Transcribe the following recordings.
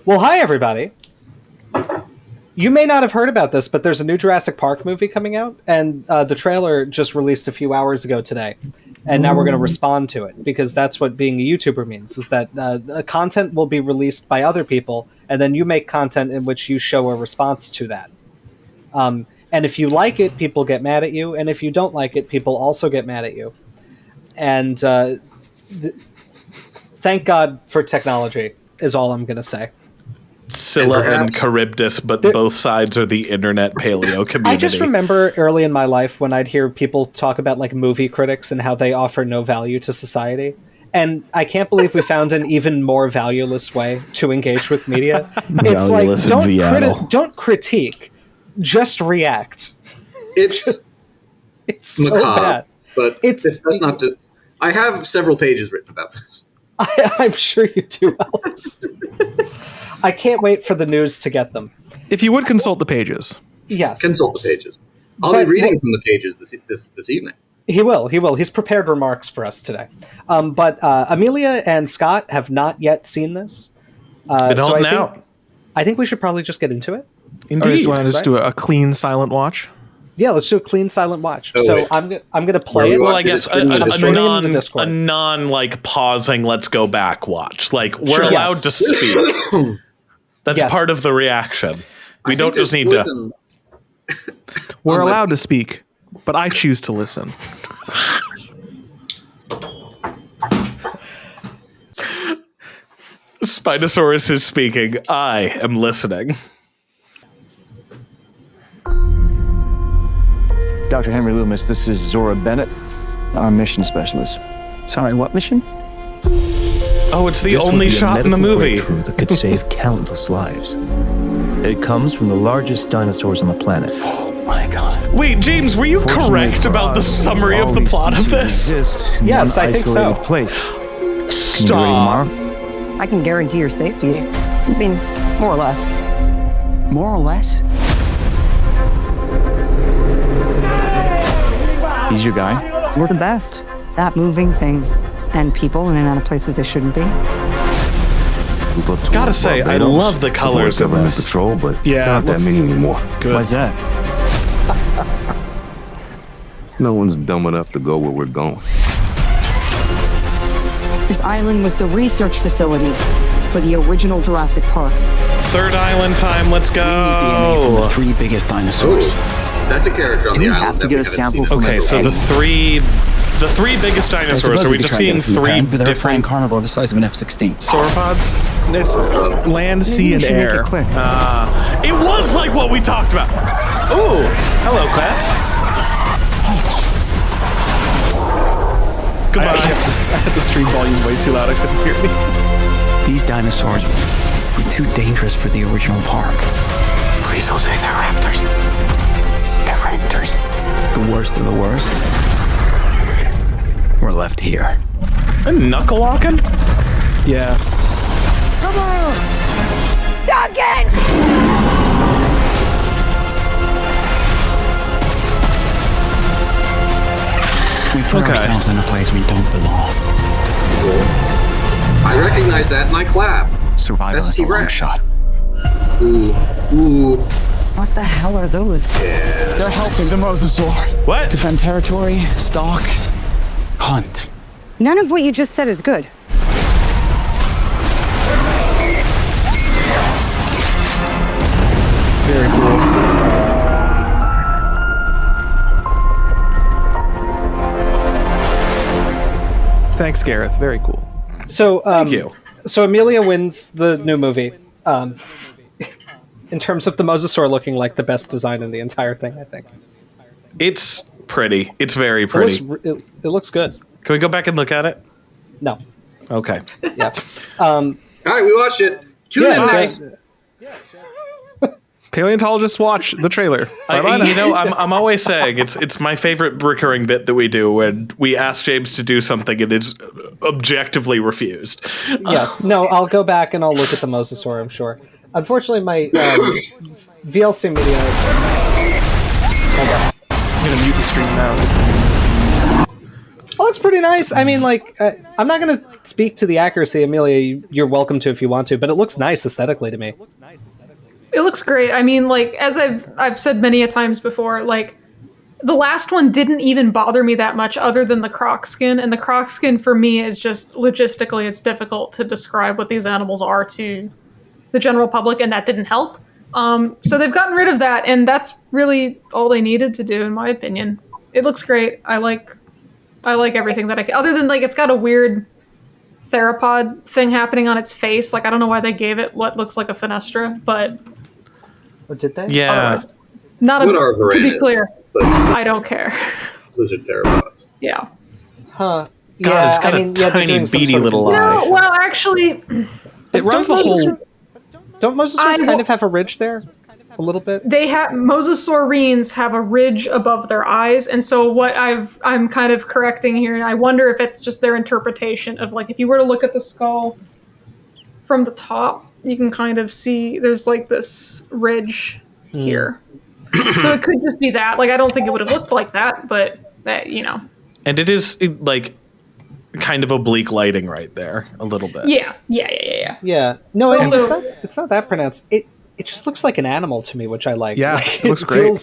Well, hi, everybody. You may not have heard about this, but there's a new Jurassic Park movie coming out, and the trailer just released a few hours ago today. And now we're going to respond to it, because that's what being a YouTuber means, is that the content will be released by other people, and then you make content in which you show a response to that. And if you like it, people get mad at you, and if you don't like it, people also get mad at you. And thank God for technology, is all I'm going to say. Scylla and Charybdis, but both sides are the internet paleo community. I just remember early in my life when I'd hear people talk about like movie critics and how they offer no value to society. And I can't believe we found an even more valueless way to engage with media. It's like, don't critique, just react. It's so macabre, bad. But it's best not to... I have several pages written about this. I'm sure you do, Alice. I can't wait for the news to get them. If you would consult the pages. Yes. Consult the pages. I'll be reading from the pages this evening. He will. He's prepared remarks for us today. But Amelia and Scott have not yet seen this. I think we should probably just get into it. Indeed. Do you want to just do a clean silent watch? Yeah, let's do a clean silent watch. I'm going to play it. Well, I guess a non like pausing, let's go back watch. Like we're allowed to speak. That's part of the reaction. We don't just need to. We're allowed to speak, but I choose to listen. Spinosaurus is speaking. I am listening. Dr. Henry Loomis, this is Zora Bennett, our mission specialist. Sorry, what mission? Oh, it's the only shot in the movie. That could save countless lives. It comes from the largest dinosaurs on the planet. Oh my God. Wait, James, were you correct about the summary of the plot of this? Yes, I think so. Place. Stop. I can guarantee your safety. I mean, more or less. More or less? He's your guy? We're the best at moving things and people in and out of places they shouldn't be. Gotta say, I love the colors of this. Patrol, but not that many anymore. Good. Why's that? No one's dumb enough to go where we're going. This island was the research facility for the original Jurassic Park. Third island time, let's go. DNA from the 3 biggest dinosaurs. Ooh. That's a character on the island. Do we have to get a sample from Okay, so the three biggest dinosaurs, are we just seeing 3 different carnivore the size of an F-16? sauropods? It's land, sea, and air. It was like what we talked about. Ooh, hello, Quets. Goodbye. I had the stream volume way too loud. I couldn't hear me. These dinosaurs were too dangerous for the original park. Please don't say they're raptors. They're raptors. The worst of the worst were left here. Knuckle walking? Yeah. Come on! Duncan! We put ourselves in a place we don't belong. I recognize that and I clap. Survival is a long shot. Ooh. What the hell are those? Yeah. They're helping the Mosasaur. What? Defend territory, stalk, hunt. None of what you just said is good. Very cool. Thanks, Gareth. Very cool. So, Thank you. So Amelia wins the new movie. In terms of the Mosasaur looking like the best design in the entire thing, I think. It's pretty. It's very pretty. It looks good. Can we go back and look at it? No. Okay. Yeah. All right, we watched it. Tune in next. Paleontologists watch the trailer. I'm always saying it's my favorite recurring bit that we do when we ask James to do something and it's objectively refused. Yes. No, I'll go back and I'll look at the Mosasaur, I'm sure. Unfortunately, my VLC media... Hold on. I'm going to mute the stream now. Oh, looks pretty nice. I mean, like, I'm not going to speak to the accuracy, Amelia. You're welcome to if you want to, but it looks nice aesthetically to me. It looks great. I mean, like, as I've said many a times before, like, the last one didn't even bother me that much other than the croc skin. And the croc skin for me is just logistically, it's difficult to describe what these animals are to the general public, and that didn't help. So they've gotten rid of that, and that's really all they needed to do, in my opinion. It looks great. I like everything that other than, like, it's got a weird theropod thing happening on its face. Like, I don't know why they gave it what looks like a fenestra, but... What did they? Yeah. To be clear, I don't care. Lizard theropods. Yeah. Huh. God, it's got a tiny, beady little eye. No, well, actually... It runs the whole... Don't mosasaurs kind of have a ridge there? A little bit? They have... Mosasaurines have a ridge above their eyes, and so what I'm kind of correcting here, and I wonder if it's just their interpretation of, like, if you were to look at the skull from the top, you can kind of see there's, like, this ridge here. So it could just be that. Like, I don't think it would have looked like that, but that, you know. And it is, like, kind of oblique lighting right there, a little bit. Yeah. Yeah. No, Also, it's not that pronounced. It just looks like an animal to me, which I like. Yeah, like, it looks great.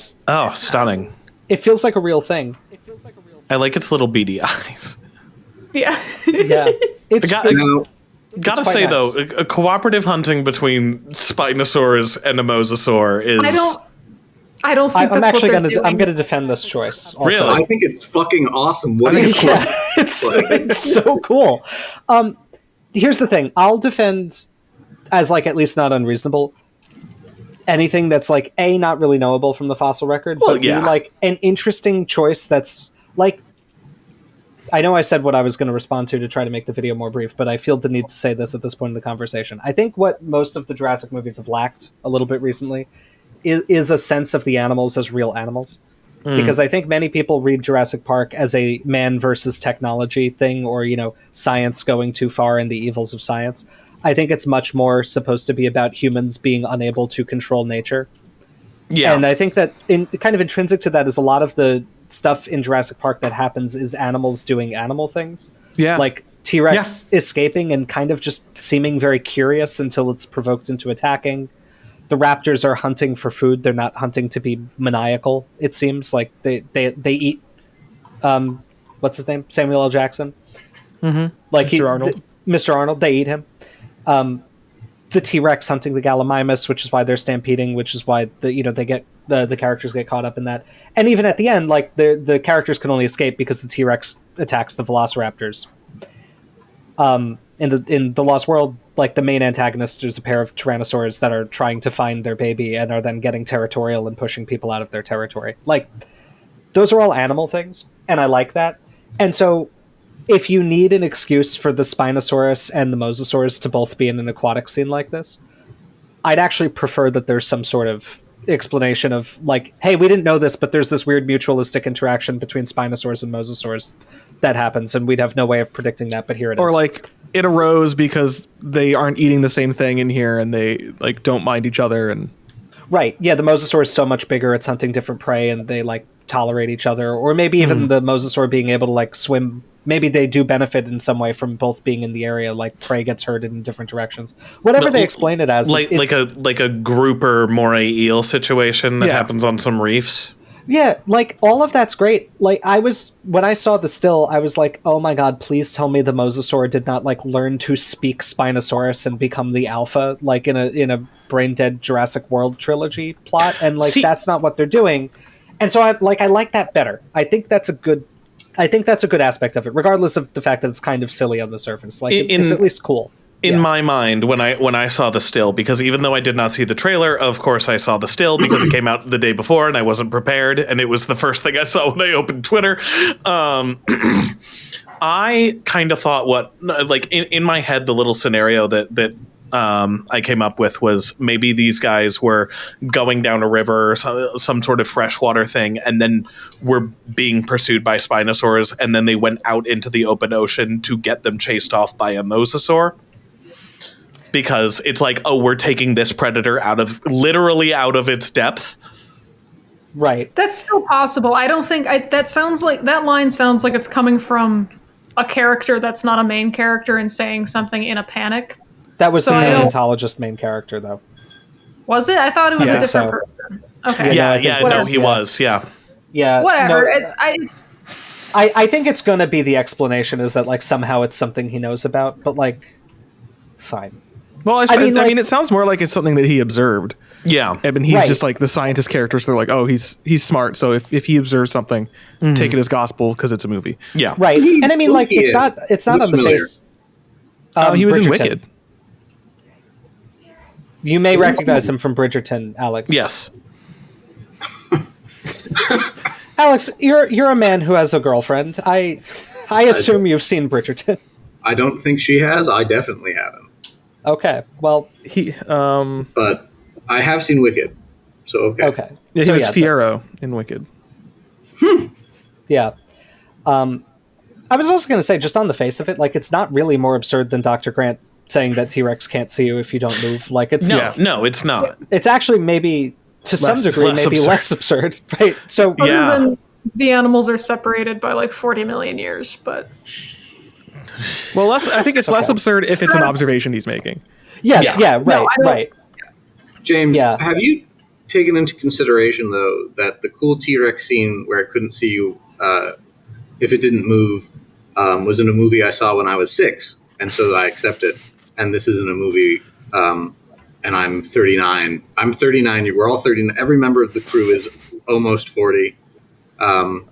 Stunning. It feels like a real thing. I like its little beady eyes. Yeah. Yeah. It's Gotta quite say, nice. though, a cooperative hunting between Spinosaurus and a Mosasaur is... I don't think I'm that's actually what they're doing. I'm gonna defend this choice. Also. Really? I think it's fucking awesome. What is Yeah, it's so cool. Here's the thing. I'll defend as, like, at least not unreasonable anything that's, like, A, not really knowable from the fossil record, but B, like, an interesting choice that's, like, I know I said what I was going to respond to try to make the video more brief, but I feel the need to say this at this point in the conversation. I think what most of the Jurassic movies have lacked a little bit recently is a sense of the animals as real animals. Because I think many people read Jurassic Park as a man versus technology thing, or, you know, science going too far and the evils of science. I think it's much more supposed to be about humans being unable to control nature. Yeah. And I think that kind of intrinsic to that is a lot of the stuff in Jurassic Park that happens is animals doing animal things. Yeah. Like T-Rex escaping and kind of just seeming very curious until it's provoked into attacking. The raptors are hunting for food. They're not hunting to be maniacal, it seems. Like they eat what's his name? Samuel L. Jackson. Mm-hmm. Like Mr. Arnold. Mr. Arnold, they eat him. The T-Rex hunting the Gallimimus, which is why they're stampeding, which is why they get the characters get caught up in that. And even at the end, like the characters can only escape because the T-Rex attacks the Velociraptors. In the Lost World, like the main antagonist is a pair of Tyrannosaurs that are trying to find their baby and are then getting territorial and pushing people out of their territory. Like, those are all animal things, and I like that. And so, if you need an excuse for the Spinosaurus and the Mosasaurs to both be in an aquatic scene like this, I'd actually prefer that there's some sort of explanation of, like, hey, we didn't know this, but there's this weird mutualistic interaction between Spinosaurs and Mosasaurs that happens, and we'd have no way of predicting that, but here it is. Or, like, it arose because they aren't eating the same thing in here, and they, like, don't mind each other, and... Right, yeah, the Mosasaur is so much bigger, it's hunting different prey, and they, like, tolerate each other. Or maybe even the Mosasaur being able to, like, swim... Maybe they do benefit in some way from both being in the area, like prey gets herded in different directions. Whatever they explain it as, like a grouper moray eel situation that happens on some reefs. Yeah, like all of that's great. Like when I saw the still, I was like, oh my god, please tell me the Mosasaur did not like learn to speak Spinosaurus and become the alpha, like in a brain dead Jurassic World trilogy plot, and like that's not what they're doing. And so I like that better. I think that's a good aspect of it, regardless of the fact that it's kind of silly on the surface. Like it's at least cool. In my mind, when I saw the still, because even though I did not see the trailer, of course I saw the still because it came out the day before and I wasn't prepared, and it was the first thing I saw when I opened Twitter. I kind of thought in my head, the little scenario that I came up with was maybe these guys were going down a river or some sort of freshwater thing, and then were being pursued by Spinosaurs, and then they went out into the open ocean to get them chased off by a Mosasaur. Because it's like, oh, we're taking this predator literally out of its depth. Right. That's still possible. I don't think that line sounds like it's coming from a character that's not a main character and saying something in a panic. That was So the I don't- paleontologist main character, though. Was it? I thought it was a Yeah, different so- person. Okay. Yeah, I think yeah, it no, was, he was, yeah. Yeah. Whatever. no, I think it's going to be the explanation is that, like, somehow it's something he knows about, but, like, fine. Well, I mean, it sounds more like it's something that he observed. Yeah. I mean, he's Right. just like the scientist character, so they're like, oh, he's smart. So if he observes something, take it as gospel because it's a movie. Yeah. Right. And I mean, like, Who's he it's not Looks on the familiar. face. He was in Bridgerton. Wicked. You may recognize him from Bridgerton, Alex. Yes. Alex, you're a man who has a girlfriend. I assume you've seen Bridgerton. I don't think she has. I definitely haven't. Okay. Well, He But I have seen Wicked. So, okay. okay. he So, was yeah, Fiero in Wicked. Yeah. I was also going to say, just on the face of it, like, it's not really more absurd than Dr. Grant saying that T-Rex can't see you if you don't move. Like, it's No, it's not. it's actually maybe to some degree less maybe absurd. less absurd, right? So Yeah. Other than the animals are separated by like 40 million years, but Well, I think it's less absurd if it's an observation he's making. yes, yeah, right, No, I don't- right. James, Yeah. have you taken into consideration, though, that the cool T-Rex scene where it couldn't see you if it didn't move was in a movie I saw when I was 6, and so I accept it. And this isn't a movie, and I'm 39. I'm 39. We're all 39. Every member of the crew is almost 40. But don't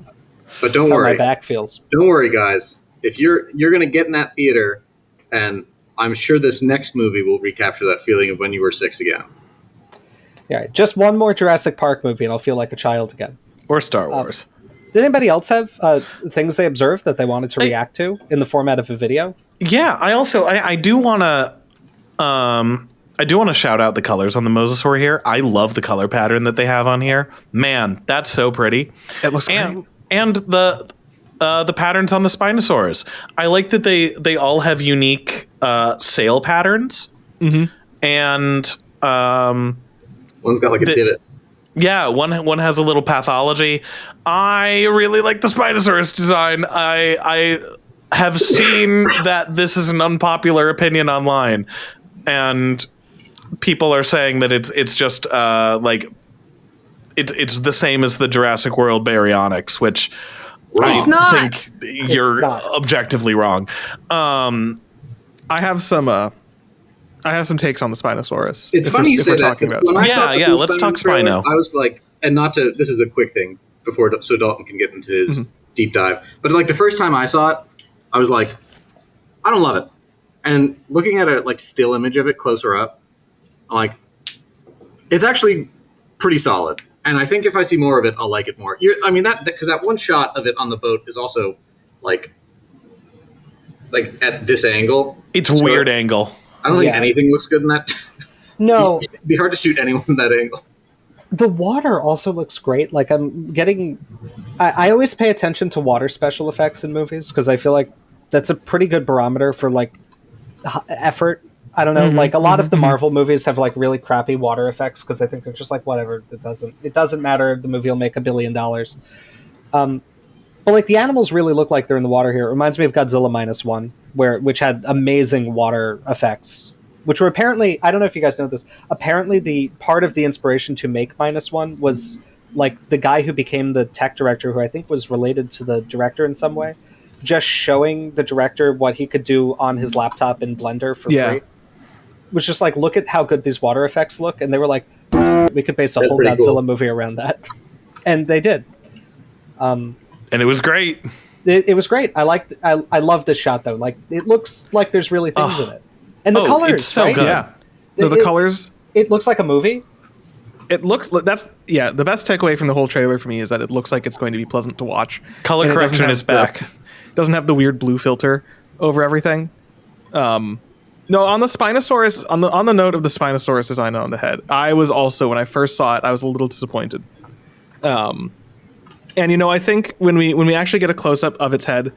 That's how worry. my back feels. Don't worry, guys. If you're going to get in that theater, and I'm sure this next movie will recapture that feeling of when you were 6 again. Yeah, just one more Jurassic Park movie, and I'll feel like a child again. Or Star Wars. Did anybody else have things they observed that they wanted to react to in the format of a video? Yeah, I do want to shout out the colors on the Mosasaur here. I love the color pattern that they have on here. Man, that's so pretty. It looks great. And the patterns on the Spinosaurus. I like that they all have unique sail patterns. Mm-hmm. And One's got like a divot. yeah, one has a little pathology. I really like the Spinosaurus design. I have seen that this is an unpopular opinion online, and people are saying that it's just like it's the same as the Jurassic World baryonyx, which It's not. I think you're not. objectively wrong. I have some takes on the Spinosaurus. It's funny you say that. talking 'Cause about when I saw the Cool let's Spino talk trailer, Spino. I was like, and not to. This is a quick thing before, so Dalton can get into his deep dive. But like the first time I saw it, I was like, I don't love it. And looking at a like still image of it closer up, I'm like, it's actually pretty solid. And I think if I see more of it, I'll like it more. I mean that because that one shot of it on the boat is also like at this angle. It's So weird angle. I don't think Yeah. anything looks good in that. No, It'd be hard to shoot anyone in that angle. the water also looks great. Like I always pay attention to water special effects in movies because I feel like that's a pretty good barometer for like effort. I don't know. Like a lot of the Marvel movies have like really crappy water effects because I think they're just like whatever. It doesn't matter. The movie will make $1 billion. But like the animals really look like they're in the water here. It reminds me of Godzilla -1, which had amazing water effects, which were apparently, I don't know if you guys know this, apparently the part of the inspiration to make -1 was like the guy who became the tech director, who I think was related to the director in some way, just showing the director what he could do on his laptop in Blender for free. Was just like, look at how good these water effects look. And they were like, we could base a That's whole pretty Godzilla cool. movie around that. And they did. And it was great. It was great. I love this shot though. Like it looks like there's really things in it, and the colors. it's so right? good. Yeah. No, the colors. It looks like a movie. It looks. The best takeaway from the whole trailer for me is that it looks like it's going to be pleasant to watch. Color And it doesn't correction have is back. Doesn't have the weird blue filter over everything. No, on the Spinosaurus, on the note of the Spinosaurus design on the head, I was also, when I first saw it, I was a little disappointed. And I think when we actually get a close up of its head,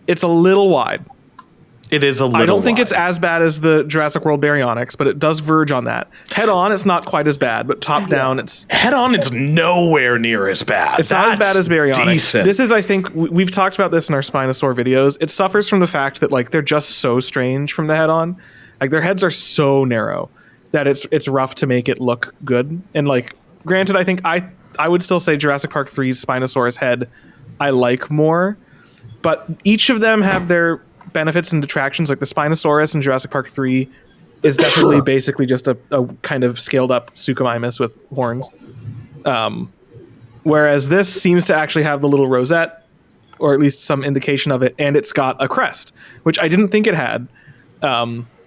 it's a little wide. It is a little I don't think wide. it's as bad as the Jurassic World Baryonyx, but it does verge on that. Head on, it's not quite as bad, but top down, it's Head on. It's nowhere near as bad. It's not as bad as Baryonyx. Decent. This is, I think, we've talked about this in our Spinosaur videos. It suffers from the fact that like they're just so strange from the head on. Like their heads are so narrow that it's rough to make it look good. And like, granted, I think I would still say Jurassic Park 3's Spinosaurus head I like more, but each of them have their benefits and detractions. Like the Spinosaurus in Jurassic Park 3 is definitely basically just a kind of scaled up Suchomimus with horns. Whereas this seems to actually have the little rosette, or at least some indication of it, and it's got a crest, which I didn't think it had.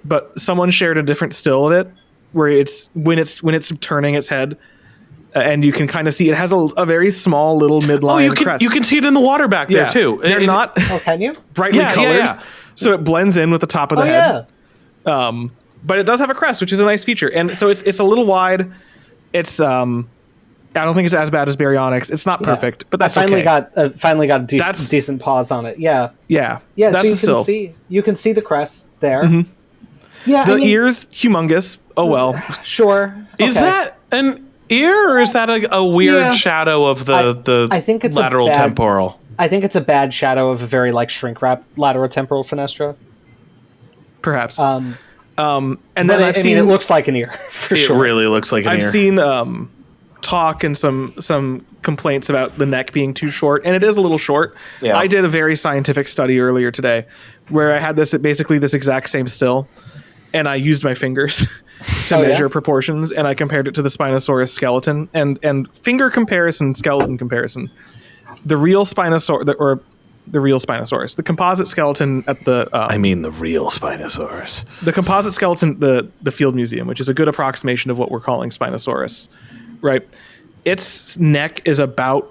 But someone shared a different still of it, where it's when it's turning its head, and you can kind of see it has a very small little midline crest. You can see it in the water back there too. They're not can you? brightly colored, so it blends in with the top of the head. Yeah. But it does have a crest, which is a nice feature, and so it's a little wide. It's I don't think it's as bad as Baryonyx. It's not perfect, but that's finally okay. Finally got a decent pause on it. Yeah. Yeah. So you can see the crest there. Mm-hmm. Yeah. The ear's humongous. Oh well. Sure. Is that an ear, or is that a weird shadow of the I think it's lateral temporal? I think it's a bad shadow of a very like shrink wrap lateral temporal fenestra. Perhaps. And And then then I've seen it looks like an ear for sure. It really looks like an ear. I've seen talk and some complaints about the neck being too short, and it is a little short. Yeah. I did a very scientific study earlier today where I had this exact same still, and I used my fingers to measure proportions, and I compared it to the Spinosaurus skeleton and finger comparison, skeleton comparison. The real Spinosaurus, the composite skeleton at the the real Spinosaurus. The composite skeleton, the Field Museum, which is a good approximation of what we're calling Spinosaurus, right? Its neck is about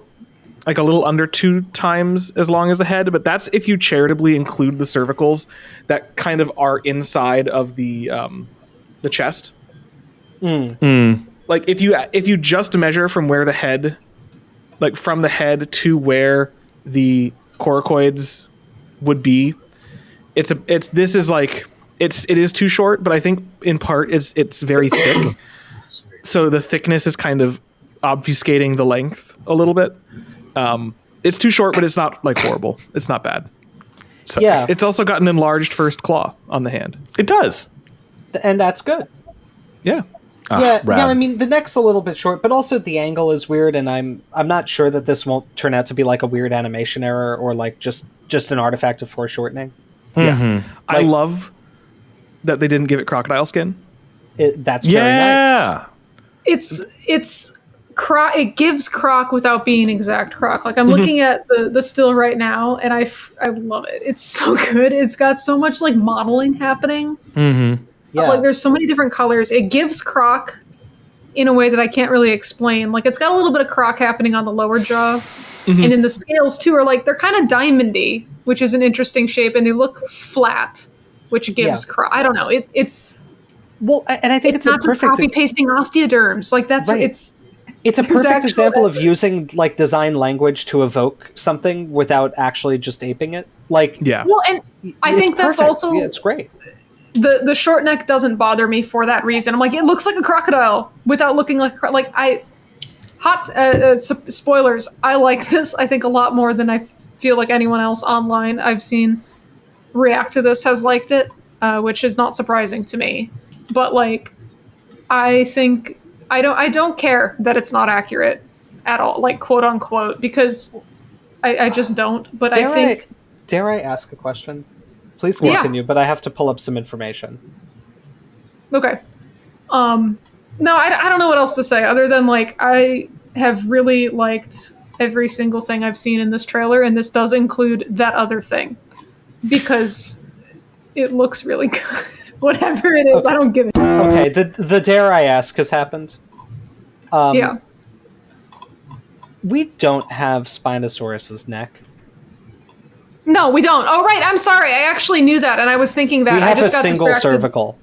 like a little under 2 times as long as the head, but that's if you charitably include the cervicals that kind of are inside of the chest. Like if you just measure from where the head, like from the head to where the coracoids would be, it is too short, but I think in part it's very thick. So the thickness is kind of obfuscating the length a little bit. It's too short, but it's not like horrible. It's not bad. So it's also got an enlarged first claw on the hand. It does, and that's good. Yeah. I mean the neck's a little bit short, but also the angle is weird, and I'm not sure that this won't turn out to be like a weird animation error or like just an artifact of foreshortening. Yeah, I love that they didn't give it crocodile skin. That's very nice. It gives croc without being exact croc. Like I'm looking at the still right now, and I love it. It's so good. It's got so much like modeling happening. Yeah. Like there's so many different colors. It gives croc in a way that I can't really explain. Like it's got a little bit of croc happening on the lower jaw, and in the scales too are like they're kind of diamondy, which is an interesting shape, and they look flat, which gives croc. I don't know. It's well, and I think it's not a perfect just copy pasting osteoderms. Like that's what it's. It's a perfect example of using like design language to evoke something without actually just aping it. Like Well, and I think that's perfect. also it's great. The short neck doesn't bother me for that reason. I'm like, it looks like a crocodile without looking like spoilers. I like this. I think a lot more than I feel like anyone else online I've seen react to this has liked it, which is not surprising to me. But like, I think I don't care that it's not accurate at all, like quote unquote, because I just don't. But dare I ask a question? Please continue, but I have to pull up some information. Okay. No, I don't know what else to say other than like I have really liked every single thing I've seen in this trailer, and this does include that other thing because it looks really good. Whatever it is, I don't give it. Okay, the dare I ask has happened. We don't have Spinosaurus's neck. No, we don't. Oh, right. I'm sorry. I actually knew that, and I was thinking that. We have I just a got single distracted. cervical.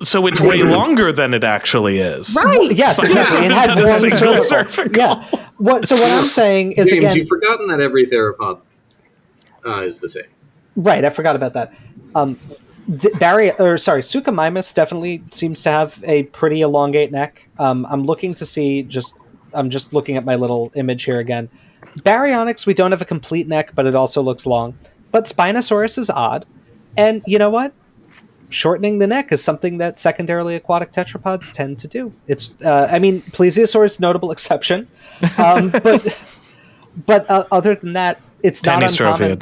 So it's way longer than it actually is. Right. Yes, exactly. It had one single cervical. Yeah. So what I'm saying is, James, again, you've forgotten that every theropod is the same. Right, I forgot about that. Suchomimus definitely seems to have a pretty elongate neck. I'm looking to see I'm just looking at my little image here again. Baryonyx, we don't have a complete neck, but it also looks long. But Spinosaurus is odd. And you know what? Shortening the neck is something that secondarily aquatic tetrapods tend to do. It's, Plesiosaur is notable exception. But other than that, it's not uncommon.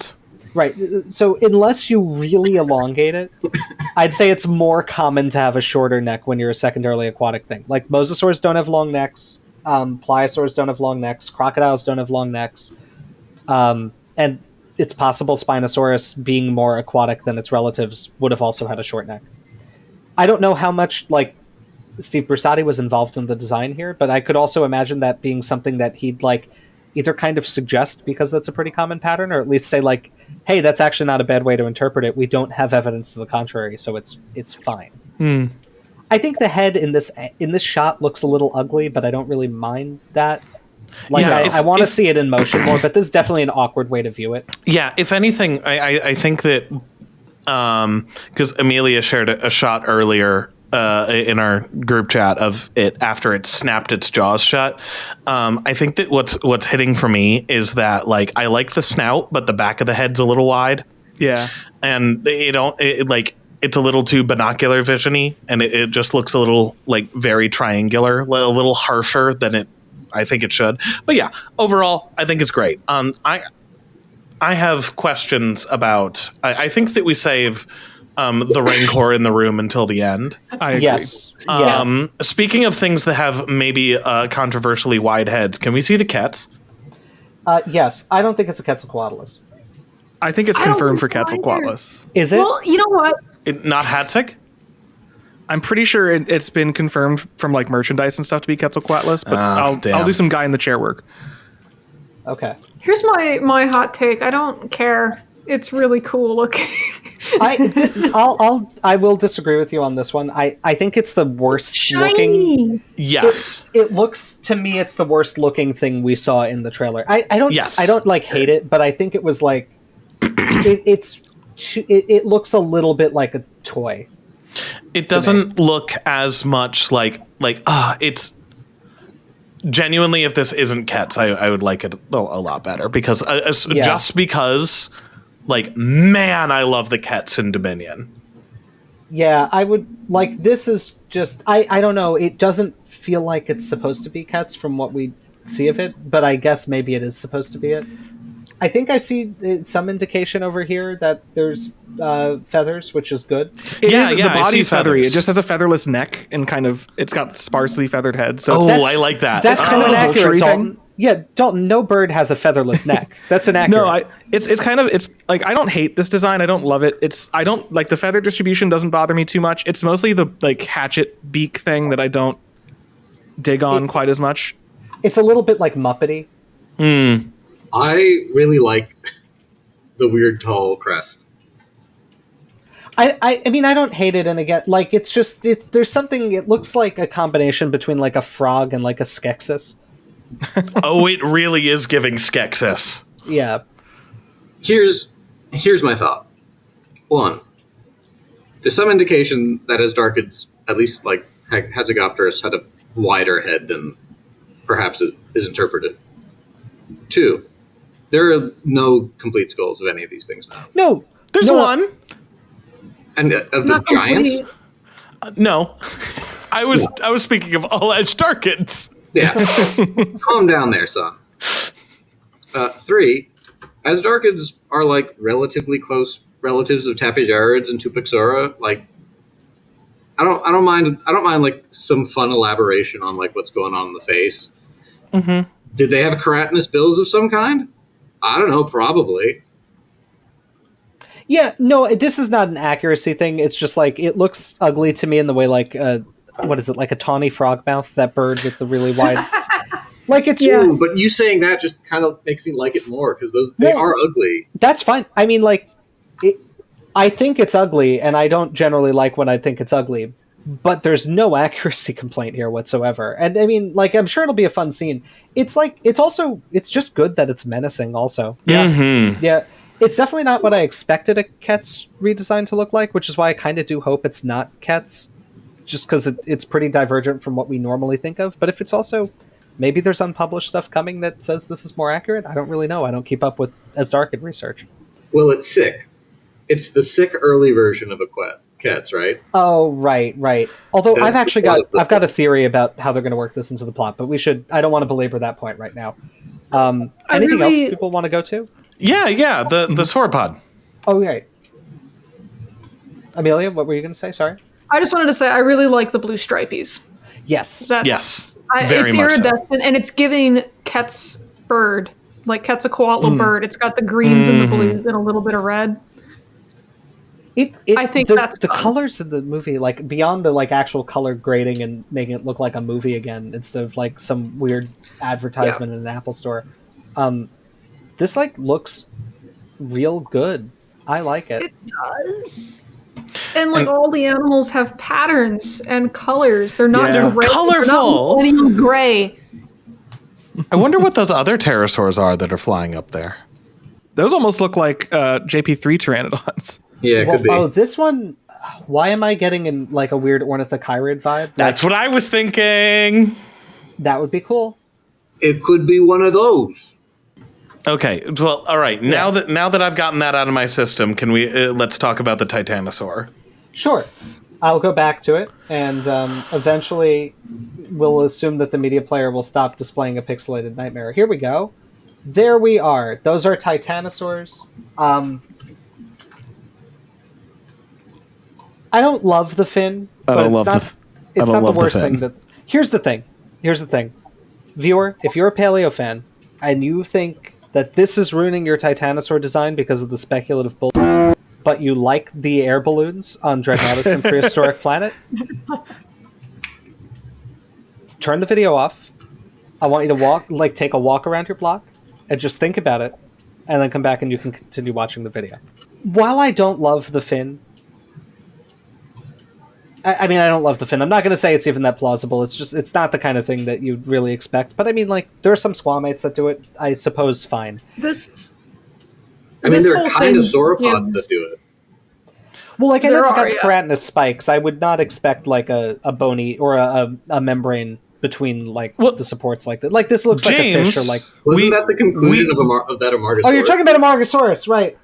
Right. So unless you really elongate it, I'd say it's more common to have a shorter neck when you're a secondarily aquatic thing. Like mosasaurs don't have long necks. Pliosaurs don't have long necks. Crocodiles don't have long necks. And it's possible Spinosaurus, being more aquatic than its relatives, would have also had a short neck. I don't know how much Steve Brusatte was involved in the design here, but I could also imagine that being something that he'd either kind of suggest because that's a pretty common pattern, or at least say hey, that's actually not a bad way to interpret it. We don't have evidence to the contrary, so it's fine. I think the head in this shot looks a little ugly, but I don't really mind that. I want to see it in motion more, but this is definitely an awkward way to view it. Yeah, if anything, I think that because Amelia shared a shot earlier in our group chat of it after it snapped its jaws shut. I think that what's hitting for me is that I like the snout, but the back of the head's a little wide. Yeah, and it's a little too binocular visiony, and it just looks a little very triangular, a little harsher than I think it should. But yeah, overall, I think it's great. I have questions about. I think that we save the Rancor in the room until the end. I agree. Yes. Speaking of things that have maybe controversially wide heads, can we see the Kets? Yes. I don't think it's a Quetzalcoatlus. I think it's confirmed for Quetzalcoatlus. Is it? Well, you know what? Not Hatzik? I'm pretty sure it's been confirmed from merchandise and stuff to be Quetzalcoatlus, but I'll do some guy in the chair work. Okay. Here's my hot take. I don't care. It's really cool looking. I will disagree with you on this one. I think it's the worst looking. Yes. It looks to me it's the worst looking thing we saw in the trailer. I don't hate it, but I think it was it looks a little bit like a toy. It doesn't look as much it's genuinely, if this isn't Kets, I would like it a lot better because just because man, I love the Kets in Dominion. Yeah, I would this is just I don't know, it doesn't feel like it's supposed to be Kets from what we see of it, but I guess maybe it is supposed to be it. I think I see some indication over here that there's feathers, which is good. The body's feathery. It just has a featherless neck and it's got sparsely feathered head. So I like that. That's kind of accurate, Dalton. Yeah, Dalton, no bird has a featherless neck. That's inaccurate. No, it's I don't hate this design. I don't love it. I don't the feather distribution doesn't bother me too much. It's mostly the hatchet beak thing that I don't dig on quite as much. It's a little bit Muppety. I really like the weird tall crest. I mean, I don't hate it, and again, it's just there's something. It looks like a combination between a frog and a Skeksis. Oh, it really is giving Skeksis. Yeah. Here's my thought. One, there's some indication that Asdarchids, at least Hexagopterus, had a wider head than perhaps it is interpreted. Two, there are no complete skulls of any of these things now. No, there's one. And of the giants? No. I was speaking of all Asdarchids. Yeah. Calm down there, son. Three, Asdarchids are relatively close relatives of Tapejarids and Tupaxura. I don't mind some fun elaboration on what's going on in the face. Mm-hmm. Did they have keratinous bills of some kind? I don't know, probably. Yeah, no, this is not an accuracy thing. It's just it looks ugly to me in the way what is it, a tawny frogmouth, that bird with the really wide... it's... Yeah. But you saying that just kind of makes me like it more, because they are ugly. That's fine. I mean, I think it's ugly, and I don't generally like when I think it's ugly, but there's no accuracy complaint here whatsoever. And I mean, I'm sure it'll be a fun scene. It's it's just good that it's menacing also. Yeah. Mm-hmm. Yeah. It's definitely not what I expected a Ket's redesign to look like, which is why I kind of do hope it's not Ket's, just because it's pretty divergent from what we normally think of. But if it's also, maybe there's unpublished stuff coming that says this is more accurate. I don't really know. I don't keep up with as dark in research. Well, it's sick. It's the sick early version of a Ket's, right? Oh, right. Although That's I've got a theory about how they're going to work this into the plot, but I don't want to belabor that point right now. Anything else people want to go to? Yeah, the sauropod. Oh, right. Amelia, what were you going to say? Sorry. I just wanted to say I really like the blue stripies. Yes. Yes. It's iridescent, and it's giving Ket's bird, like Quetzalcoatl bird. It's got the greens and the blues and a little bit of red. I think that's the fun. colors in the movie, like beyond the like actual color grading and making it look like a movie again instead of like some weird advertisement in an Apple store. This like looks real good. I like it. It does. And like all the animals have patterns and colors. They're not They're gray. colorful. They're not millennium gray. I wonder what those other pterosaurs are that are flying up there. Those almost look like JP3 pteranodons. Yeah, it could be. Oh, this one. Why am I getting in like a weird ornithochirid vibe? That's what I was thinking. That would be cool. It could be one of those. Okay, well, all right. Now that I've gotten that out of my system, can we let's talk about the titanosaur? Sure. I'll go back to it, and eventually we'll assume that the media player will stop displaying a pixelated nightmare. Here we go. There we are. Those are titanosaurs. I don't love the fin, but it's not the worst thing. Here's the thing. Viewer, if you're a paleo fan and you think that this is ruining your titanosaur design because of the speculative bull, but you like the air balloons on Dreadnoughtus and Prehistoric Planet, turn the video off. I want you to take a walk around your block and just think about it, and then come back and you can continue watching the video. While I don't love the fin, I mean, I don't love the fin. I'm not going to say it's even that plausible. It's not the kind of thing that you'd really expect. But I mean, like, there are some squamates that do it, I suppose, fine. There are kind of sauropods that do it. Well, like, I know they've got the keratinous spikes. I would not expect, like, a bony or a membrane between, like, the supports like that. Like, this looks like a fish or, like... Wasn't that the conclusion of that Amargasaurus? Oh, you're talking about Amargasaurus, right.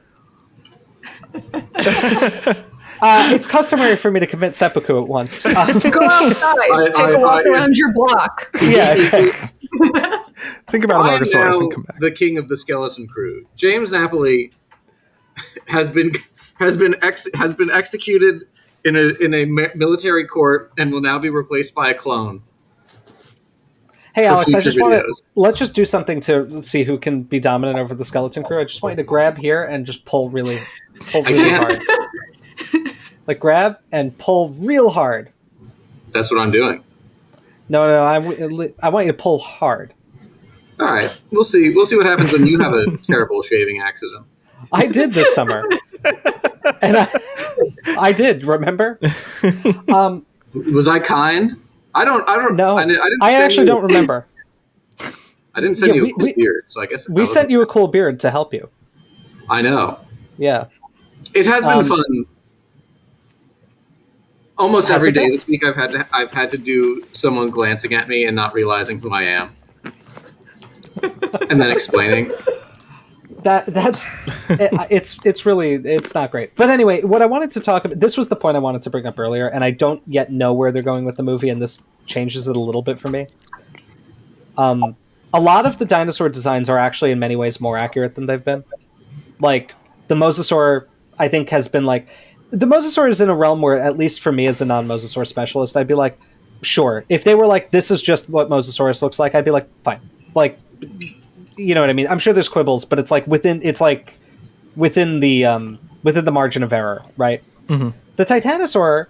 It's customary for me to commit seppuku at once. Go outside, take a walk around your block. Yeah. Okay. Think about Amargasaurus and come back. The king of the skeleton crew, James Napoli, has been executed in a military court and will now be replaced by a clone. Hey Alex, let's just do something to see who can be dominant over the skeleton crew. I just want you to grab here and just pull really hard. Like, grab and pull real hard. That's what I'm doing. No, I want you to pull hard. All right, we'll see. We'll see what happens when you have a terrible shaving accident. I did this summer, and I did. Remember? Was I kind? I don't know. I actually don't remember. I didn't send you a cool beard, so I guess we sent you a cool beard to help you. I know. Yeah, it has been fun. Almost every day this week, I've had to do someone glancing at me and not realizing who I am, and then explaining. It's not great. But anyway, what I wanted to talk about, this was the point I wanted to bring up earlier, and I don't yet know where they're going with the movie, and this changes it a little bit for me. A lot of the dinosaur designs are actually in many ways more accurate than they've been. Like, the Mosasaur, I think, has been like... The Mosasaur is in a realm where, at least for me as a non-Mosasaur specialist, I'd be like, sure. If they were like, this is just what Mosasaurus looks like, I'd be like, fine. Like, you know what I mean? I'm sure there's quibbles, but it's like within the margin of error, right? Mm-hmm. The Titanosaur,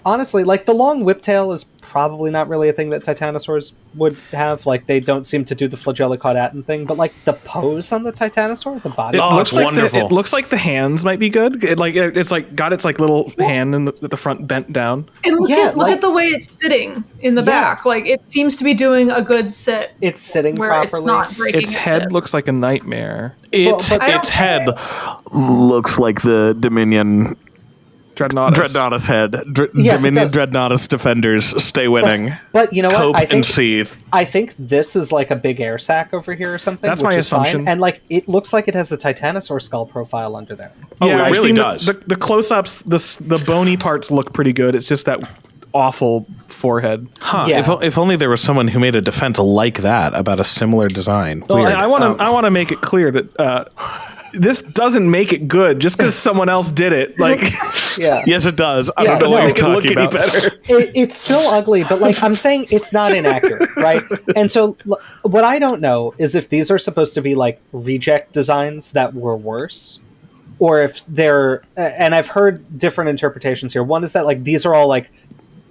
honestly, like the long whiptail is probably not really a thing that titanosaurs would have. Like they don't seem to do the flagellocaudatan thing, but like the pose on the titanosaur, the body. It's wonderful. It looks like the hands might be good. It's like got its like little hand in the front bent down. And look at the way it's sitting in the back. Like it seems to be doing a good sit. It's sitting where properly. It's not breaking Its head hip. looks like a nightmare. Its head looks like the Dominion Dreadnoughtus head. Dominion Dreadnoughtus defenders stay winning. But you know what? Cope and seethe. I think this is like a big air sac over here or something. That's which my is assumption. Fine. And like it looks like it has a titanosaur skull profile under there. Yeah, it really does. The close-ups, the bony parts look pretty good. It's just that awful forehead. Huh. Yeah. If only there was someone who made a defense like that about a similar design. Well, Weird. I want to make it clear that this doesn't make it good just because someone else did it. Like, Yeah. Yes, it does. I Yeah, don't know what no, you're make it look talking any about. better. It's still ugly, but like I'm saying, it's not inaccurate, right? And so what I don't know is if these are supposed to be like reject designs that were worse, or if they're. And I've heard different interpretations here. One is that like these are all like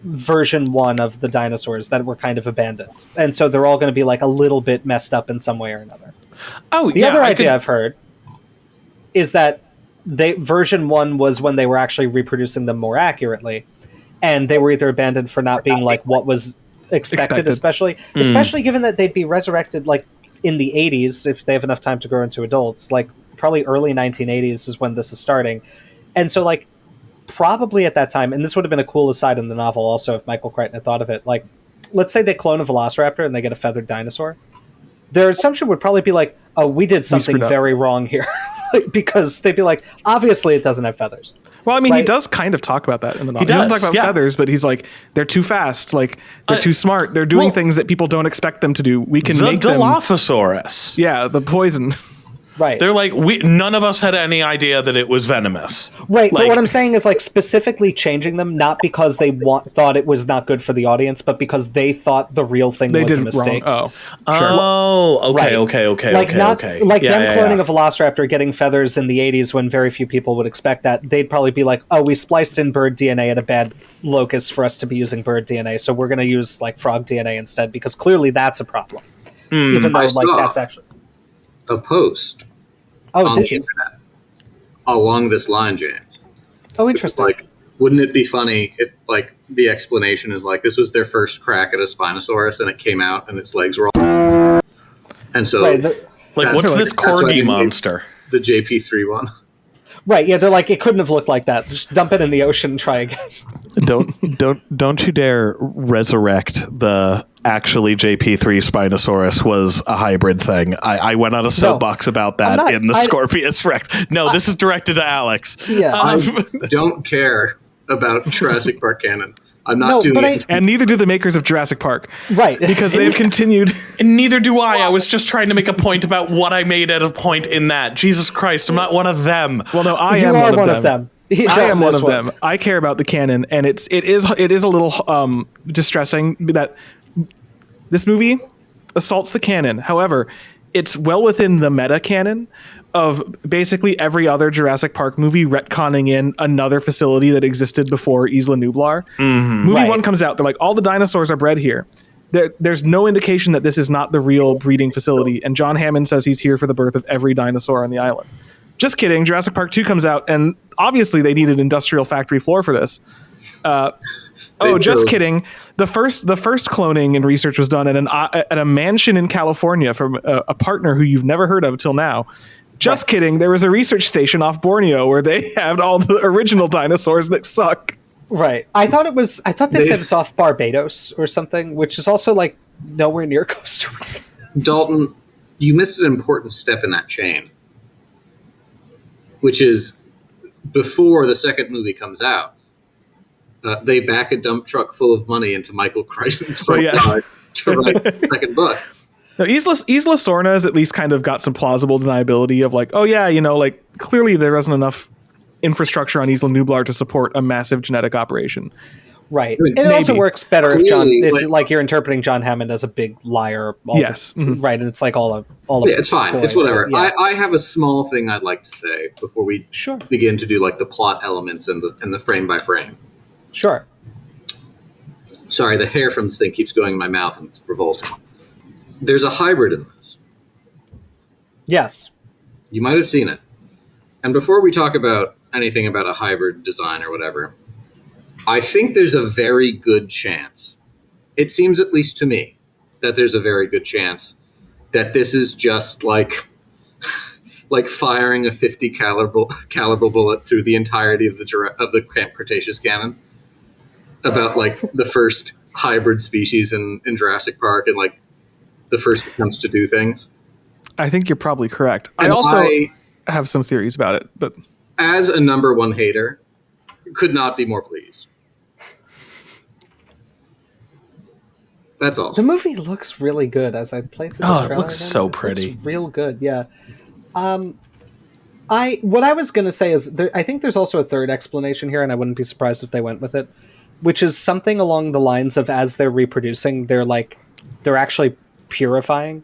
version 1 of the dinosaurs that were kind of abandoned, and so they're all going to be like a little bit messed up in some way or another. Oh, The other idea I've heard is that version 1 was when they were actually reproducing them more accurately, and they were either abandoned for not being like what was expected. especially given that they'd be resurrected like in the 80s if they have enough time to grow into adults. Like probably early 1980s is when this is starting, and so like probably at that time, and this would have been a cool aside in the novel also if Michael Crichton had thought of it, like let's say they clone a velociraptor and they get a feathered dinosaur, their assumption would probably be like, oh, we did something very wrong here. Because they'd be like, obviously it doesn't have feathers. well, I mean, Right. he does kind of talk about that in the novel. He does, doesn't talk about yeah. feathers, but he's like, they're too fast. Like, they're too smart. They're doing things that people don't expect them to do. We can The make them. Dilophosaurus. Yeah, the poison. Right. They're like, none of us had any idea that it was venomous. Right, but Like- what I'm saying is like specifically changing them, not because they thought it was not good for the audience, but because they thought the real thing They was did a it mistake. wrong. Oh, okay, Right. okay. Like like Yeah, them cloning a velociraptor, getting feathers in the 80s when very few people would expect that. They'd probably be like, oh, we spliced in bird DNA at a bad locus for us to be using bird DNA, so we're going to use like frog DNA instead because clearly that's a problem. Even though I like saw that's actually a post oh, on did the you? internet along this line, James. Oh, interesting. Like, wouldn't it be funny if like the explanation is like this was their first crack at a Spinosaurus and it came out and its legs were all and so Right, Like, what's this that's why they corgi made monster? the JP3 one. right, yeah, they're like, it couldn't have looked like that. Just dump it in the ocean and try again. Don't you dare resurrect the actually JP3 Spinosaurus was a hybrid thing. I went on a soapbox about that not- in the Scorpius Rex. No, this is directed to Alex. Yeah. I don't care about Jurassic Park canon. I'm not No, doing but it. And neither do the makers of Jurassic Park. Right. Because they've continued. And neither do I. I was just trying to make a point about what I made at a point in that. Jesus Christ, I'm not one of them. Well, no, I You am are one of them. I am one This of them. I care about the canon, and it is a little distressing that this movie assaults the canon. However, it's well within the meta canon of basically every other Jurassic Park movie retconning in another facility that existed before Isla Nublar. Movie Right. 1 comes out, they're like, all the dinosaurs are bred here. There's no indication that this is not the real breeding facility, and John Hammond says he's here for the birth of every dinosaur on the island. Just kidding. Jurassic Park 2 comes out, and obviously they needed industrial factory floor for this. Just kidding. The first cloning and research was done at a mansion in California from a partner who you've never heard of till now. Just kidding. There was a research station off Borneo where they had all the original dinosaurs that suck. Right. I thought they said it's off Barbados or something, which is also like nowhere near Costa Rica. Dalton, you missed an important step in that chain, which is before the second movie comes out, they back a dump truck full of money into Michael Crichton's front yard to write the second book. Now, Isla Sorna has at least kind of got some plausible deniability of like, oh yeah, like clearly there wasn't enough infrastructure on Isla Nublar to support a massive genetic operation. Right. I mean, And it also maybe. works better Clearly, if like you're interpreting John Hammond as a big liar. Yes. Mhm. Right. And it's like all Yeah, it's fine. ploy. It's whatever. Yeah. I have a small thing I'd like to say before we Sure. begin to do like the plot elements and the frame by frame. Sure. Sorry, the hair from this thing keeps going in my mouth and it's revolting. There's a hybrid in this. Yes. You might have seen it. And before we talk about anything about a hybrid design or whatever, I think there's a very good chance, it seems at least to me, that there's a very good chance that this is just like firing a 50 caliber bullet through the entirety of the Cretaceous canon about like the first hybrid species in Jurassic Park and like the first attempts to do things. I think you're probably correct. And I also have some theories about it, but as a number one hater, could not be more pleased. That's all. The movie looks really good as I play through. Oh, it looks so pretty. It's real good, yeah. What I was going to say is, I think there's also a third explanation here, and I wouldn't be surprised if they went with it, which is something along the lines of as they're reproducing, they're actually purifying.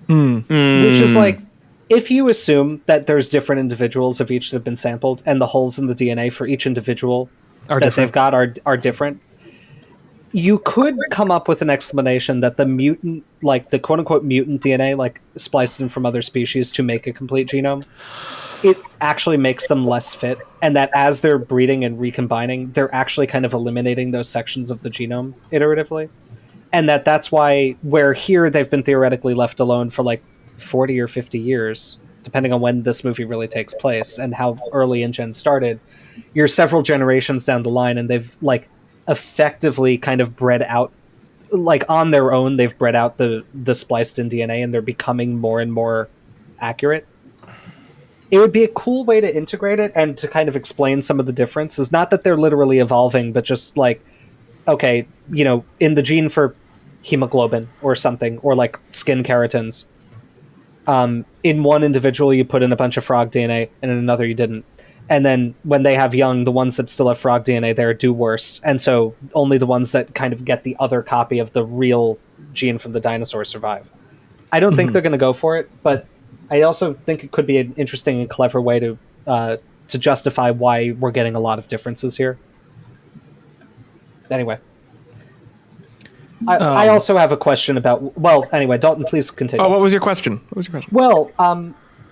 Which is like, if you assume that there's different individuals of each that have been sampled, and the holes in the DNA for each individual they've got are different, you could come up with an explanation that the mutant, like the quote-unquote mutant DNA, like spliced in from other species to make a complete genome, it actually makes them less fit, and that as they're breeding and recombining, they're actually kind of eliminating those sections of the genome iteratively. And that's why, where here they've been theoretically left alone for like 40 or 50 years, depending on when this movie really takes place and how early InGen started, you're several generations down the line, and they've like effectively kind of bred out, like on their own, they've bred out the spliced in DNA, and they're becoming more and more accurate. It would be a cool way to integrate it and to kind of explain some of the differences. Not that they're literally evolving, but just like, okay, you know, in the gene for hemoglobin or something, or like skin keratins, in one individual you put in a bunch of frog DNA, and in another you didn't. And then when they have young, the ones that still have frog DNA there do worse. And so only the ones that kind of get the other copy of the real gene from the dinosaur survive. I don't think they're going to go for it, but I also think it could be an interesting and clever way to justify why we're getting a lot of differences here. Anyway. I also have a question about... Well, anyway, Dalton, please continue. Oh, what was your question? Well,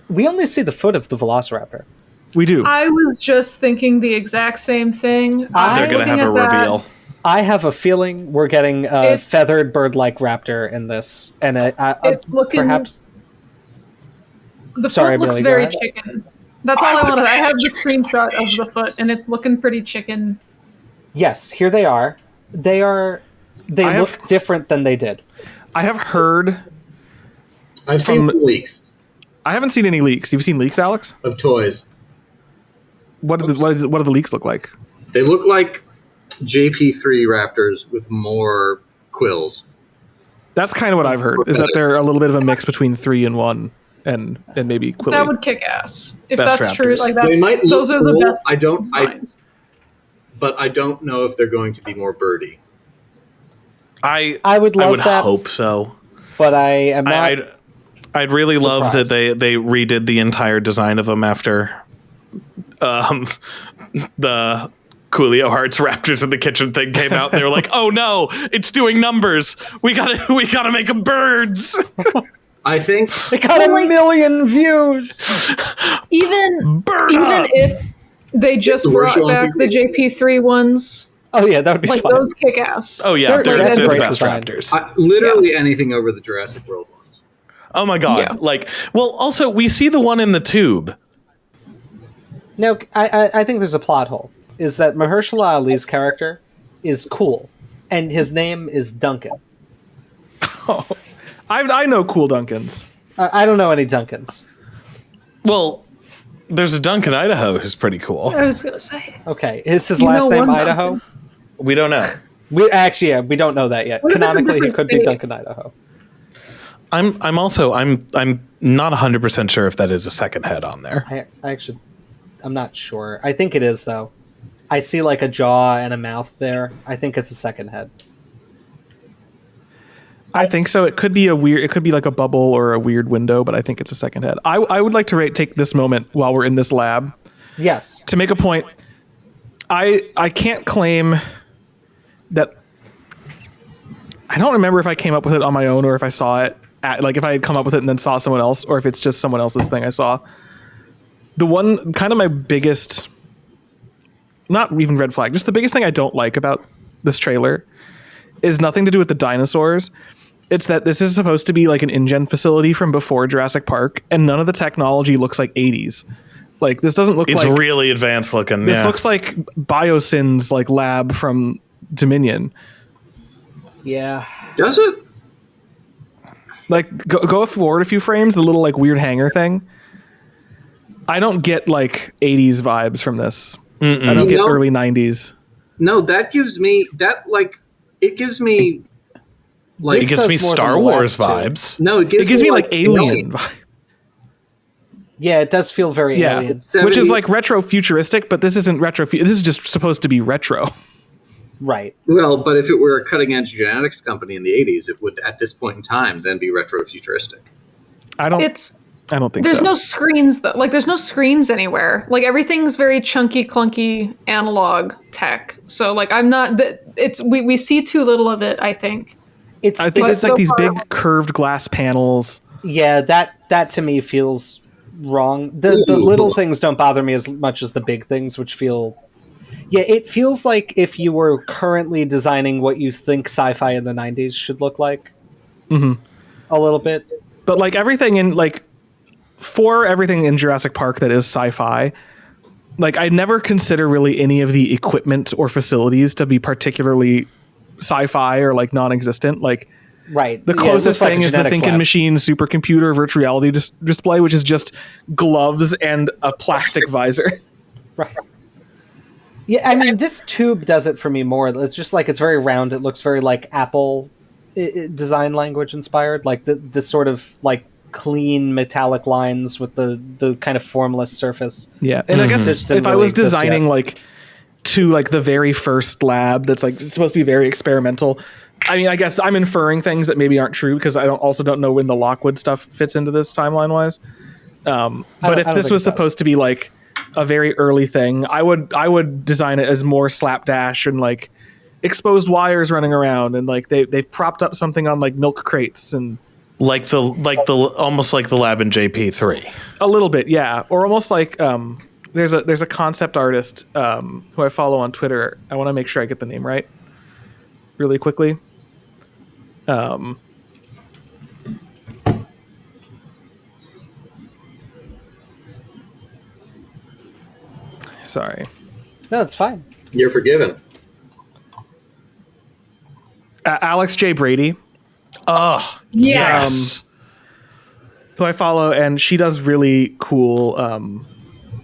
we only see the foot of the Velociraptor. We do. I was just thinking the exact same thing. They're going to have a reveal. I have a feeling we're getting a feathered bird-like raptor in this. And it's looking... Perhaps... The foot looks very chicken. That's all I wanted. I have the screenshot of the foot, and it's looking pretty chicken. Yes, here they are. They look different than they did. I have heard... I've seen some leaks. I haven't seen any leaks. You've seen leaks, Alex? Of toys. What do the leaks look like? They look like JP3 raptors with more quills. That's kind of what I've heard, is that they're a little bit of a mix between 3 and 1 and maybe quilly. That would kick ass. If Best that's raptors. true, like They might those are look the cool. best but I don't know if they're going to be more birdy. I would love that. I would hope so. But I am not... I'd really surprised. love that they redid the entire design of them after the Coolio Hearts Raptors in the Kitchen thing came out. They were like, "Oh no, it's doing numbers. We gotta make them birds." I think they got a million views. Even if they just brought back the JP3 ones. Oh yeah, that would be like fun. Those kick ass. Oh yeah, they're the best design. raptors. Literally anything over the Jurassic World ones. Oh my god! Yeah. Like, well, also we see the one in the tube. No, I think there's a plot hole. Is that Mahershala Ali's character is cool, and his name is Duncan. Oh, I know cool Duncans. I don't know any Duncans. Well, there's a Duncan, Idaho, who's pretty cool. I was gonna say. Okay, is his last name Idaho? Duncan? We don't know. We don't know that yet. What if it's a Canonically, he different could be state? Duncan, Idaho. I'm not 100% sure if that is a second head on there. I'm not sure. I think it is though. I see like a jaw and a mouth there. I think it's a second head. I think so. It could be like a bubble or a weird window, but I think it's a second head. I would like to take this moment while we're in this lab. Yes. To make a point. I can't claim that I don't remember if I came up with it on my own or if I saw it like if I had come up with it and then saw someone else, or if it's just someone else's thing I saw. The one kind of my biggest, not even red flag, just the biggest thing I don't like about this trailer is nothing to do with the dinosaurs. It's that this is supposed to be like an InGen facility from before Jurassic Park, and none of the technology looks like 80s. Like this doesn't look it's like really advanced looking. This looks like Biosyn's like lab from Dominion. Yeah. Does it? Like go forward a few frames, the little like weird hanger thing. I don't get like 80s vibes from this. I don't get early 90s. No, that gives me that like it gives me like it gives me Star Wars vibes. No, it gives me like alien vibe. Yeah, it does feel very alien. Which is like retro futuristic, but this isn't retro. This is just supposed to be retro. Right. Well, but if it were a cutting edge genetics company in the 80s, it would at this point in time then be retro futuristic. I don't think there's so. no screens though. Like there's no screens anywhere. Like everything's very chunky, clunky analog tech. So like I'm not. It's we see too little of it. I think. I think it's like these big curved glass panels. Yeah, that to me feels wrong. The little things don't bother me as much as the big things, which feel. Yeah, it feels like if you were currently designing what you think sci-fi in the 90s should look like. Mm-hmm. A little bit. But like everything in like. For everything in Jurassic Park that is sci-fi, like I never consider really any of the equipment or facilities to be particularly sci-fi or like non-existent. Like the closest thing is the Thinking Machine supercomputer virtual reality display, which is just gloves and a plastic visor. Right. Yeah, I mean, this tube does it for me more. It's just like it's very round. It looks very like Apple design language inspired. Like this sort of like clean metallic lines with the kind of formless surface. Yeah, and I guess if I was designing like to like the very first lab that's like supposed to be very experimental, I mean, I guess I'm inferring things that maybe aren't true because I also don't know when the Lockwood stuff fits into this timeline wise. But if this was supposed to be like a very early thing, I would design it as more slapdash and like exposed wires running around and like they've propped up something on like milk crates and like the almost like the lab in JP3. A little bit, yeah. Or almost like there's a concept artist who I follow on Twitter. I want to make sure I get the name right really quickly. Sorry. No, it's fine. You're forgiven. Alex J. Brady. Oh, yes. Who I follow, and she does really cool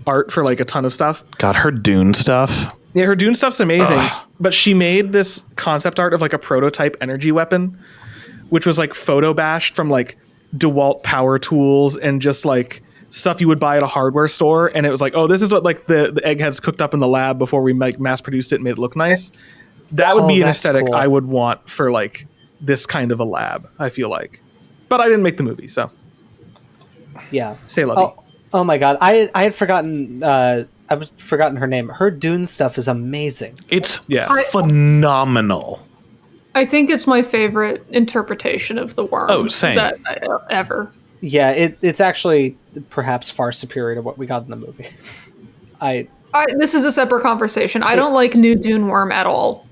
art for like a ton of stuff. God, her Dune stuff. Yeah, her Dune stuff's amazing. But she made this concept art of like a prototype energy weapon, which was like photo bashed from like DeWalt power tools and just like stuff you would buy at a hardware store. And it was like, oh, this is what like the eggheads cooked up in the lab before we like mass produced it and made it look nice. That would be an aesthetic cool. I would want for like this kind of a lab, I feel like. But I didn't make the movie, so. Yeah. Say lovey. Oh my god. I had forgotten I've forgotten her name. Her Dune stuff is amazing. It's phenomenal. I think it's my favorite interpretation of the worm. Oh, same. Ever. Yeah, it's actually perhaps far superior to what we got in the movie. This is a separate conversation. I don't like New Dune worm at all.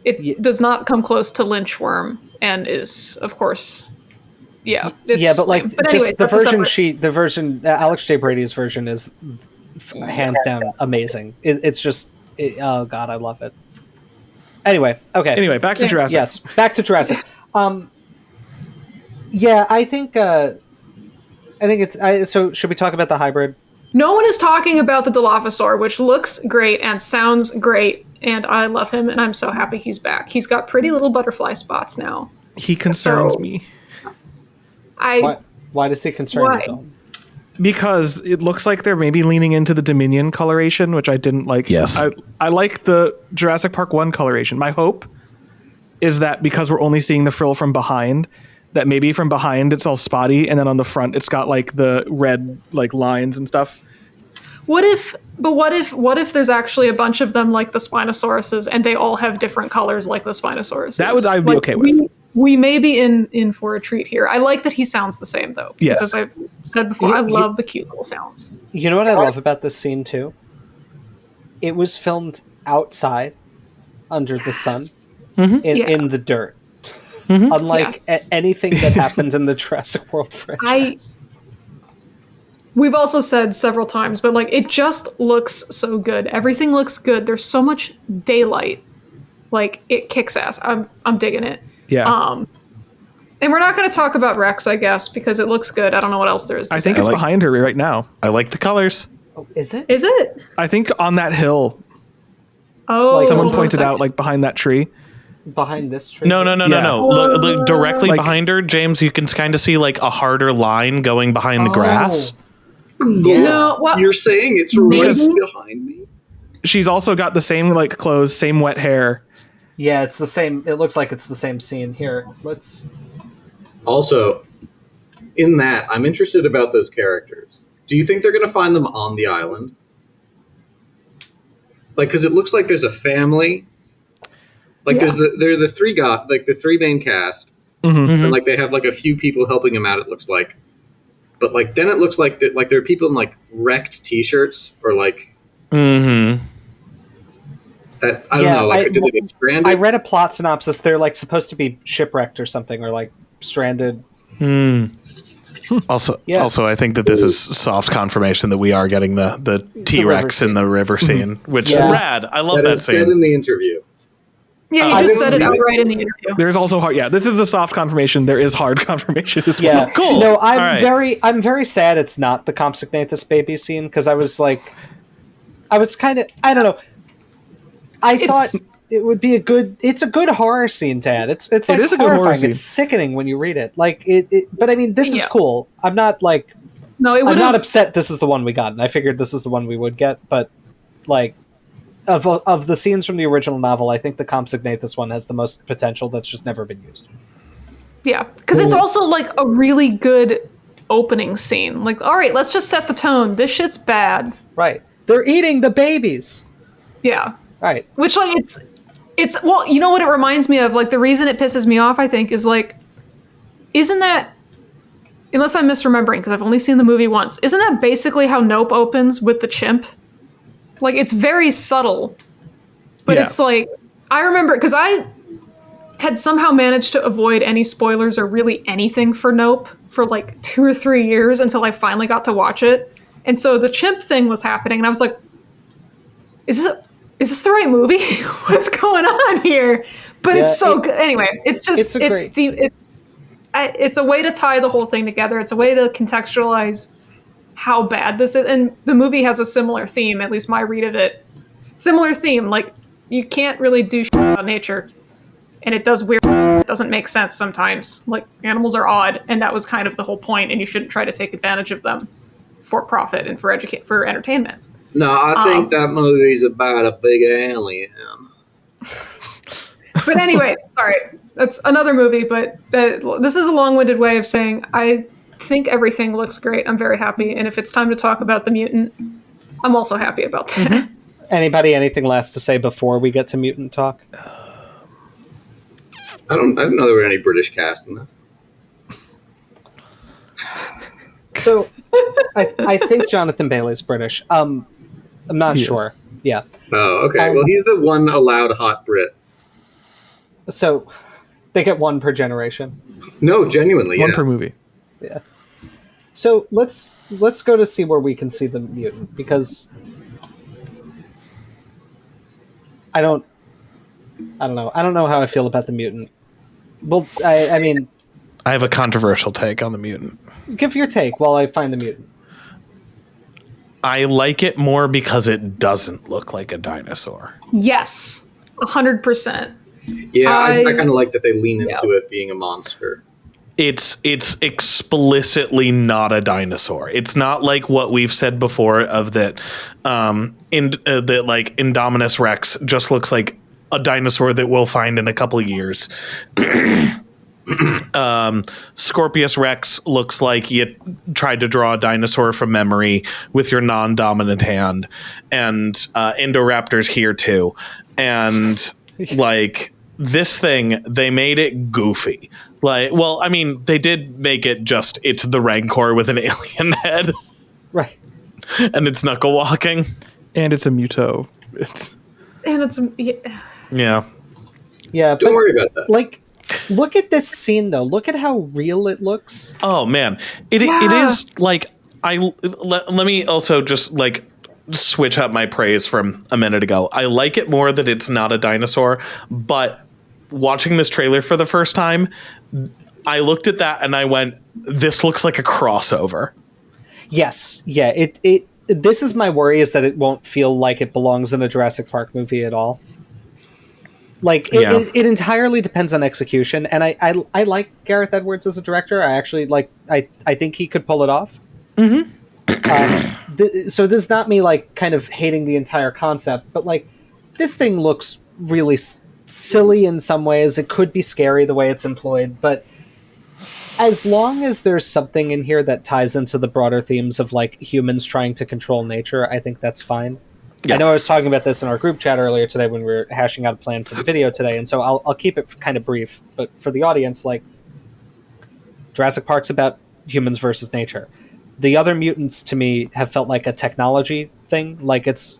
It does not come close to Lynch worm and is, of course, but like anyways, the version Alex J. Brady's version is hands down amazing. It's just oh god, I love it. Anyway, back to Jurassic. Yes, back to Jurassic. Yeah, I think it's. So should we talk about the hybrid? No one is talking about the Dilophosaur, which looks great and sounds great, and I love him, and I'm so happy he's back. He's got pretty little butterfly spots now. He concerns me. Why does he concern you, though? Because it looks like they're maybe leaning into the Dominion coloration, which I didn't like. Yes. I like the Jurassic Park 1 coloration. My hope is that because we're only seeing the frill from behind, that maybe from behind it's all spotty, and then on the front it's got like the red like lines and stuff. What if there's actually a bunch of them like the Spinosauruses and they all have different colors like the Spinosaurus? That would I would be okay with. we may be in for a treat here. I like that he sounds the same though. Yes. As I've said before, I love the cute little sounds. You know what I love about this scene too? It was filmed outside, under the sun, in the dirt. Unlike anything that happened in the Jurassic World franchise. We've also said several times, but like it just looks so good. Everything looks good. There's so much daylight. Like it kicks ass. I'm digging it. Yeah. And we're not going to talk about Rex, I guess, because it looks good. I don't know what else there is. I think it's behind her right now. I like the colors. Oh, is it? Is it? I think on that hill. Oh, Someone pointed out, like behind that tree. Behind this tree? No. Look, directly Like- behind her, James, you can kind of see like a harder line going behind the grass. No, well, You're saying it's right behind me? She's also got the same like clothes, same wet hair. Yeah, it's the same. It looks like it's the same scene. Here, let's... Also, in that, I'm interested about those characters. Do you think they're going to find them on the island? Like, because it looks like there's a family. Like, they're the three main cast, and like they have like a few people helping them out. It looks like, but like then it looks like that like there are people in like wrecked T-shirts or like. That, I don't know. Like, did they get stranded? I read a plot synopsis. They're like supposed to be shipwrecked or something, or like stranded. Also, I think that this is soft confirmation that we are getting the T-Rex in the river scene, which is rad. I love that is said scene. in the interview. yeah, he just said it outright in the interview. There's also hard. Yeah, this is the soft confirmation. There is hard confirmation as well. Yeah, Cool. No, All right. I'm very sad it's not the Compsognathus baby scene because I was kind of, I don't know. I thought it would be it's a good horror scene to add. It's like It is a good horror horrifying. scene. It's sickening when you read it. Like but I mean, this is cool. I'm not like, No, it I'm would not have. upset this is the one we got. And I figured this is the one we would get, but like, of the scenes from the original novel, I think the Compsognathus one has the most potential that's just never been used. Yeah, because it's also like a really good opening scene. Like, all right, let's just set the tone. This shit's bad. Right. They're eating the babies. Yeah. Right. Which like it's well, you know what it reminds me of? Like the reason it pisses me off, I think, is like, isn't that, unless I'm misremembering because I've only seen the movie once, isn't that basically how Nope opens with the chimp? Like it's very subtle, but it's like, I remember because I had somehow managed to avoid any spoilers or really anything for Nope for like 2 or 3 years until I finally got to watch it. And so the chimp thing was happening and I was like, is this the right movie? What's going on here? But it's so good. Anyway, it's a way to tie the whole thing together. It's a way to contextualize how bad this is. And the movie has a similar theme, at least my read of it. Similar theme, like you can't really do shit about nature. And it does weird, it doesn't make sense sometimes. Like animals are odd, and that was kind of the whole point, and you shouldn't try to take advantage of them for profit and for entertainment. No, I think that movie's about a big alien. But anyway, sorry, that's another movie, but this is a long-winded way of saying I think everything looks great. I'm very happy, and if it's time to talk about the mutant, I'm also happy about that. Anything last to say before we get to mutant talk? I didn't know there were any British cast in this. So, I think Jonathan Bailey's British. I'm not sure. Yeah. Oh, okay. Well, he's the one allowed hot Brit. So, they get one per generation. No, genuinely, One per movie. Yeah. So let's go to see where we can see the mutant because I don't know. I don't know how I feel about the mutant. Well, I mean, I have a controversial take on the mutant. Give your take while I find the mutant. I like it more because it doesn't look like a dinosaur. Yes, 100%. Yeah, I kind of like that they lean into it being a monster. It's explicitly not a dinosaur. It's not like what we've said before of that that like Indominus Rex just looks like a dinosaur that we'll find in a couple of years. Scorpius Rex looks like you tried to draw a dinosaur from memory with your non-dominant hand, and Indoraptor's here too, and like this thing, they made it goofy. Like, well, I mean, they did make it just, it's the Rancor with an alien head. Right. And it's knuckle walking. And it's a Muto. Yeah. Yeah. Don't worry about that. Like, look at this scene, though. Look at how real it looks. Oh, man. It is, like, let me also just, like, switch up my praise from a minute ago. I like it more that it's not a dinosaur, but watching this trailer for the first time, I looked at that and I went, this looks like a crossover. Yes. Yeah. This is my worry, is that it won't feel like it belongs in a Jurassic Park movie at all. Like, it entirely depends on execution, and I like Gareth Edwards as a director. I actually I think he could pull it off. Mm-hmm. So this is not me, like, kind of hating the entire concept, but, like, this thing looks really silly in some ways. It could be scary the way it's employed, but as long as there's something in here that ties into the broader themes of, like, humans trying to control nature, I think that's fine. Yeah. I know I was talking about this in our group chat earlier today when we were hashing out a plan for the video today, and so I'll keep it kind of brief. But for the audience, like, Jurassic Park's about humans versus nature. The other mutants, to me, have felt like a technology thing. Like, it's,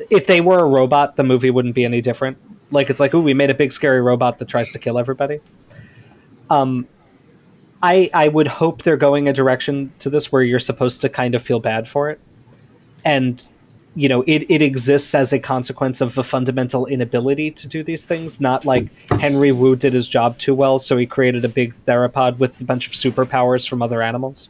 if they were a robot, the movie wouldn't be any different. Like, it's like, ooh, we made a big scary robot that tries to kill everybody. I would hope they're going a direction to this where you're supposed to kind of feel bad for it. And, you know, it exists as a consequence of a fundamental inability to do these things, not like Henry Wu did his job too well, so he created a big theropod with a bunch of superpowers from other animals.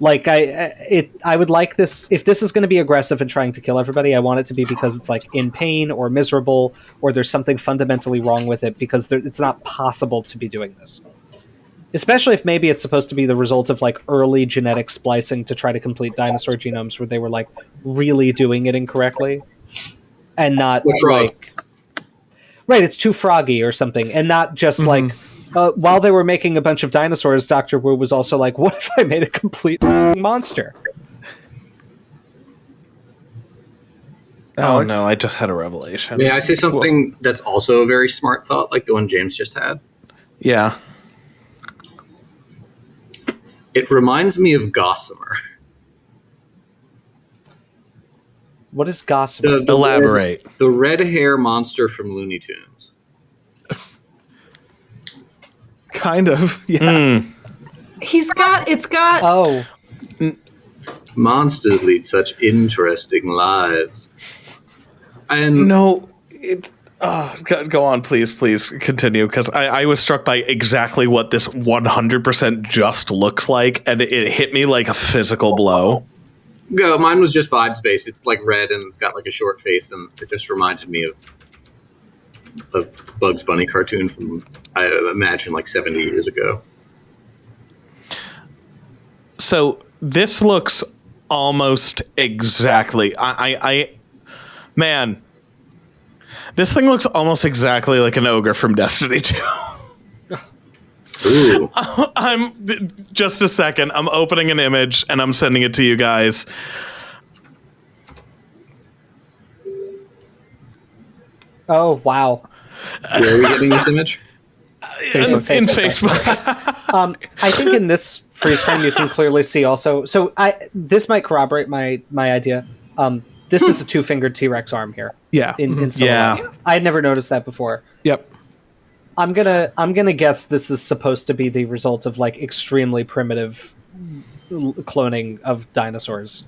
Like, I would like this, if this is going to be aggressive and trying to kill everybody, I want it to be because it's, like, in pain or miserable, or there's something fundamentally wrong with it, because it's not possible to be doing this. Especially if maybe it's supposed to be the result of, like, early genetic splicing to try to complete dinosaur genomes where they were, like, really doing it incorrectly. And not, like... Right, it's too froggy or something. And not just, like... while they were making a bunch of dinosaurs, Dr. Wu was also like, what if I made a complete monster? Oh, no, I just had a revelation. May I say something that's also a very smart thought, like the one James just had? Yeah. It reminds me of Gossamer. What is Gossamer? Elaborate. The red hair monster from Looney Tunes. Kind of, yeah. It's got... Oh. Monsters lead such interesting lives. And no, go on, please continue, because I was struck by exactly what this 100% just looks like, and it hit me like a physical blow. Go, mine was just vibes based. It's like red and it's got like a short face, and it just reminded me of a Bugs Bunny cartoon from, I imagine, like 70 years ago. So this looks almost exactly... Man, this thing looks almost exactly like an ogre from Destiny 2. Ooh. I'm just a second. I'm opening an image and I'm sending it to you guys. Oh, wow. Where are we getting this image? In Facebook. I think in this freeze frame you can clearly see also. So this might corroborate my idea. This is a two-fingered T-Rex arm here. Yeah. In silhouette. I had never noticed that before. Yep. I'm gonna guess this is supposed to be the result of, like, extremely primitive cloning of dinosaurs.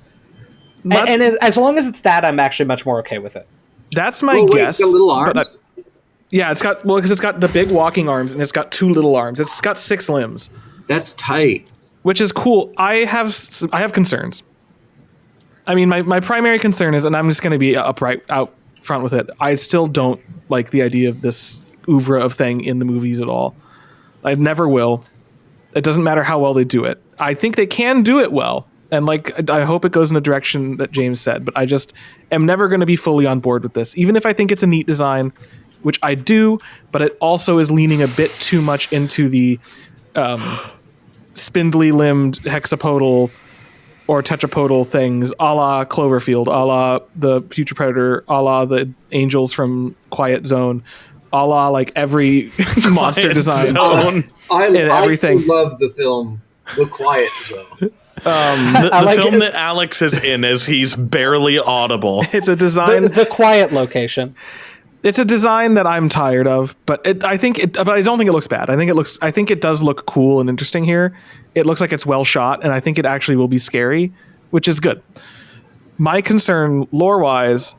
And as long as it's that, I'm actually much more okay with it. That's my guess. It's got little arms. Yeah, because it's got the big walking arms and it's got two little arms. It's got 6 limbs. That's tight. Which is cool. I have concerns. I mean, my primary concern is, and I'm just going to be out front with it, I still don't like the idea of this oeuvre of thing in the movies at all. I never will. It doesn't matter how well they do it. I think they can do it well. And, like, I hope it goes in the direction that James said, but I just am never going to be fully on board with this. Even if I think it's a neat design, which I do, but it also is leaning a bit too much into the spindly-limbed hexapodal or tetrapodal things, a la Cloverfield, a la the Future Predator, a la the Angels from Quiet Zone, a la like every monster Quiet design Zone. and everything. love the film The Quiet Zone. The film that Alex is in is he's barely audible. It's a design. The quiet location. It's a design that I'm tired of, but but I don't think it looks bad. I think it does look cool and interesting here. It looks like it's well shot, and I think it actually will be scary, which is good. My concern, lore-wise,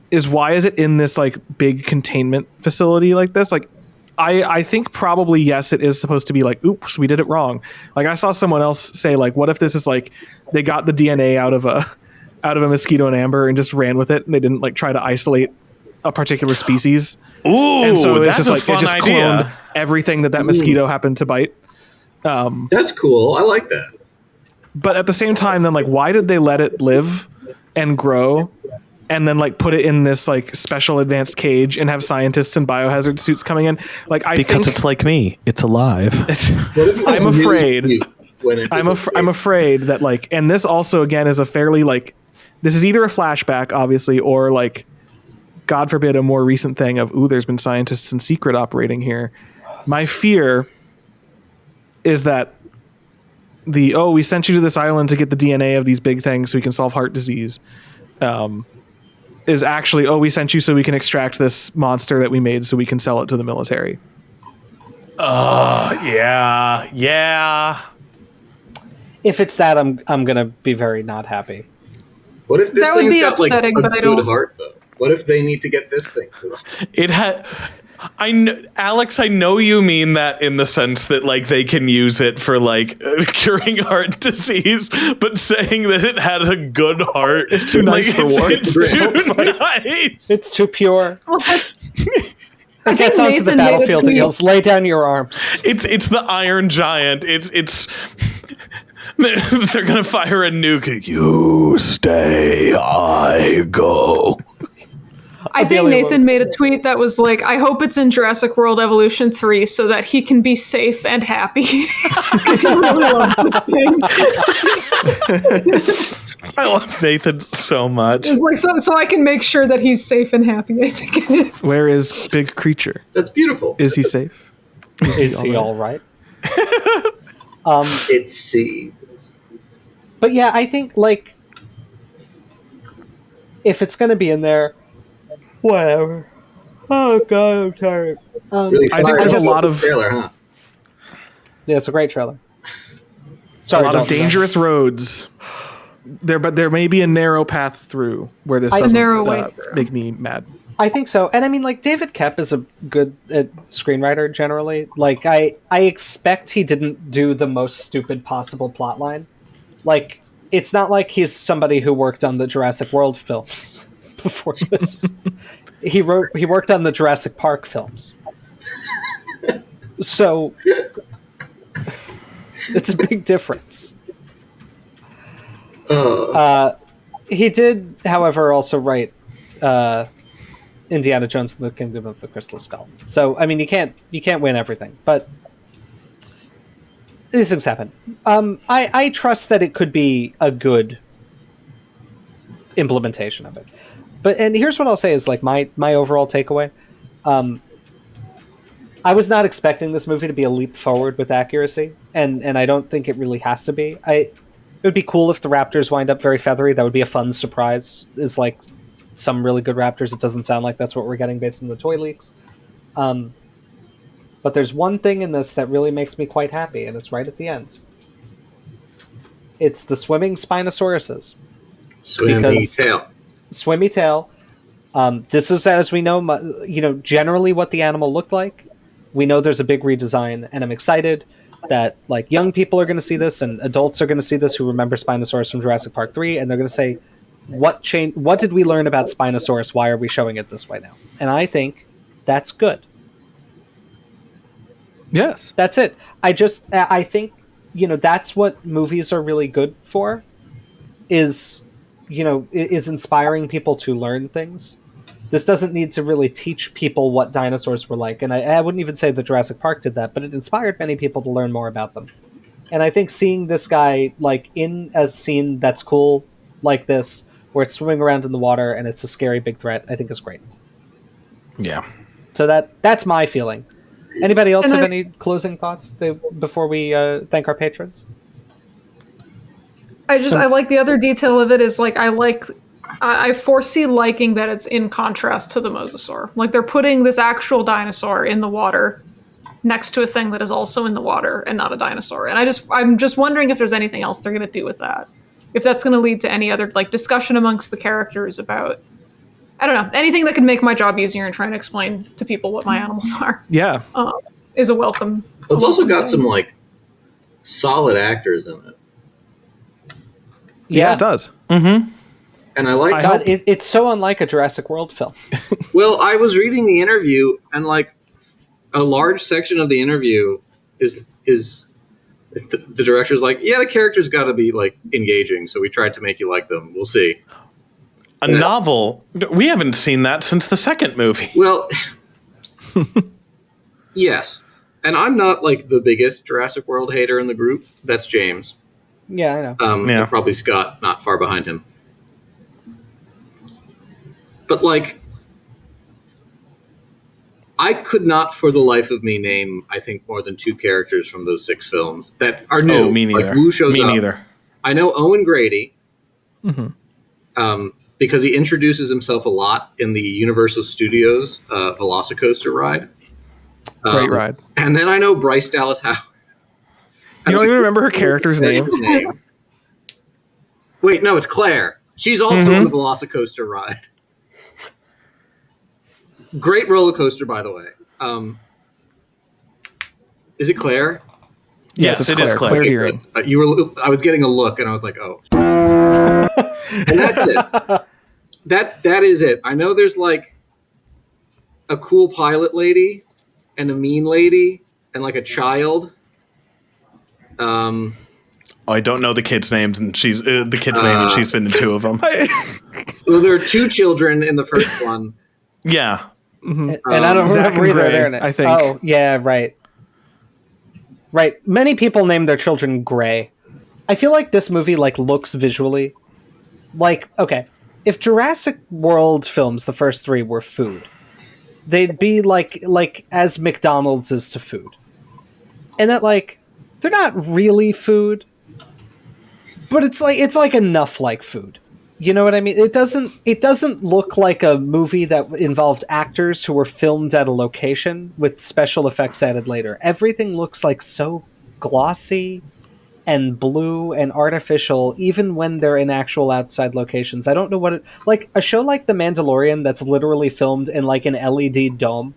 is why is it in this like big containment facility like this? Like, I think probably yes, it is supposed to be like, oops, we did it wrong. Like I saw someone else say like, what if this is like they got the DNA out of a mosquito and amber and just ran with it, and they didn't like try to isolate a particular species. Ooh, and so it's that's just a like fun it just idea. cloned everything that mosquito happened to bite. That's cool. I like that. But at the same time, then like, why did they let it live and grow, and then like put it in this like special advanced cage and have scientists in biohazard suits coming in? Like, because it's like me, it's alive. I'm afraid. I'm afraid that like, and this also again is a fairly like, this is either a flashback, obviously, or like, God forbid, a more recent thing of, there's been scientists in secret operating here. My fear is that we sent you to this island to get the DNA of these big things so we can solve heart disease, is actually, we sent you so we can extract this monster that we made so we can sell it to the military. Yeah. If it's that, I'm gonna be very not happy. What if this That would thing's be got like a upsetting, but I good don't- heart though? What if they need to get this thing? It had. Alex, I know you mean that in the sense that like they can use it for like curing heart disease, but saying that it had a good heart is too nice for war. It's too nice. It's too pure. Well, It gets onto the Nathan made a battlefield and tweet. yells, "Lay down your arms." It's the Iron Giant. It's. They're gonna fire a nuke. You stay, I go. I think Nathan made a tweet that was like, I hope it's in Jurassic World Evolution 3 so that he can be safe and happy. Because he really loves this thing. I love Nathan so much. It's like, so I can make sure that he's safe and happy, I think it is. Where is Big Creature? That's beautiful. Is he safe? Is he all right? It's C. But yeah, I think like if it's going to be in there, whatever. Oh god, I'm tired. Really I think there's a lot of trailer, huh? Yeah, it's a great trailer. a Sorry, lot of Dalton, dangerous roads there, but there may be a narrow path through where this A doesn't narrow way through. make me mad. I think so, and I mean, like David Koepp is a good screenwriter generally. Like, I expect he didn't do the most stupid possible plotline. Like, it's not like he's somebody who worked on the Jurassic World films before this. He worked on the Jurassic Park films, so it's a big difference. He did, however, also write Indiana Jones and the Kingdom of the Crystal Skull. So I mean, you can't win everything, but these things happen. I trust that it could be a good implementation of it. And here's what I'll say is like my overall takeaway. I was not expecting this movie to be a leap forward with accuracy, and I don't think it really has to be. It would be cool if the raptors wind up very feathery. That would be a fun surprise. Is like some really good raptors. It doesn't sound like that's what we're getting based on the toy leaks. But there's one thing in this that really makes me quite happy, and it's right at the end. It's the swimming Spinosauruses. Swimmy tail. This is, as we know, generally what the animal looked like. We know there's a big redesign, and I'm excited that like young people are going to see this, and adults are going to see this who remember Spinosaurus from Jurassic Park 3, and they're going to say, "What changed? What did we learn about Spinosaurus? Why are we showing it this way now?" And I think that's good. Yes, that's it. I think that's what movies are really good for. Is inspiring people to learn things. This doesn't need to really teach people what dinosaurs were like, and I wouldn't even say that Jurassic Park did that, but it inspired many people to learn more about them. And I think seeing this guy like in a scene that's cool like this, where it's swimming around in the water and it's a scary big threat, I think is great. Yeah. So that's my feeling. Anybody else And have I- any closing thoughts before we thank our patrons? I like the other detail of it is like I foresee liking that it's in contrast to the Mosasaur. Like they're putting this actual dinosaur in the water next to a thing that is also in the water and not a dinosaur. And I'm just wondering if there's anything else they're going to do with that. If that's going to lead to any other like discussion amongst the characters about, I don't know, anything that could make my job easier in trying to explain to people what my animals are. Yeah. Is a welcome. Well, it's also got thing. some like solid actors in it. Yeah, it does. And I like God, it's so unlike a Jurassic World film. Well, I was reading the interview, and like a large section of the interview is the director's like, yeah, the characters got to be like engaging, so we tried to make you like them. We'll see. A novel? We haven't seen that since the second movie. Well, yes, and I'm not like the biggest Jurassic World hater in the group. That's James. Yeah, I know. And probably Scott, not far behind him. But like, I could not for the life of me name, I think, more than 2 characters from those 6 films that are new. Oh, me neither. Like, Wu shows me up. neither. I know Owen Grady, because he introduces himself a lot in the Universal Studios Velocicoaster ride. Great ride. And then I know Bryce Dallas Howard. You don't even remember her character's name? Wait, no, it's Claire. She's also on the Velocicoaster ride. Great roller coaster, by the way. Is it Claire? Yes, it is Claire. Claire Deering. I was getting a look, and I was like, oh. And that's it. That is it. I know there's like a cool pilot lady and a mean lady and like a child. I don't know the kids' names, and she's the kid's name, and she's been in 2 of them. Well, there are 2 children in the first one. Yeah. And I don't Zach remember and either. Gray, They're in it. I think. Oh, yeah, right. Right. Many people name their children Gray. I feel like this movie like looks visually like, okay, if Jurassic World films, the first 3 were food, they'd be like as McDonald's is to food. And that like they're not really food, but it's like enough like food. You know what I mean? It doesn't look like a movie that involved actors who were filmed at a location with special effects added later. Everything looks like so glossy and blue and artificial, even when they're in actual outside locations. I don't know what it like a show like The Mandalorian that's literally filmed in like an LED dome.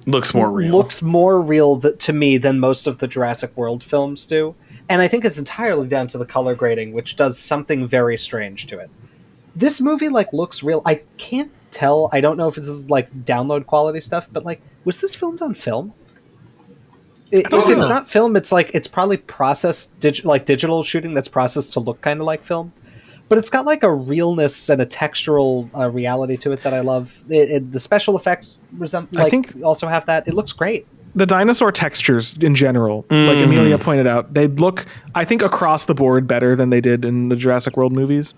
Looks more real. Looks more real to me than most of the Jurassic World films do. And I think it's entirely down to the color grading, which does something very strange to it. This movie like looks real. I can't tell. I don't know if this is like download quality stuff, but like, was this filmed on film? If it's not film, it's like it's probably processed digital shooting that's processed to look kind of like film. But it's got like a realness and a textural reality to it that I love. The special effects I think also have that. It looks great. The dinosaur textures in general, like Amelia pointed out, they look, I think, across the board better than they did in the Jurassic World movies.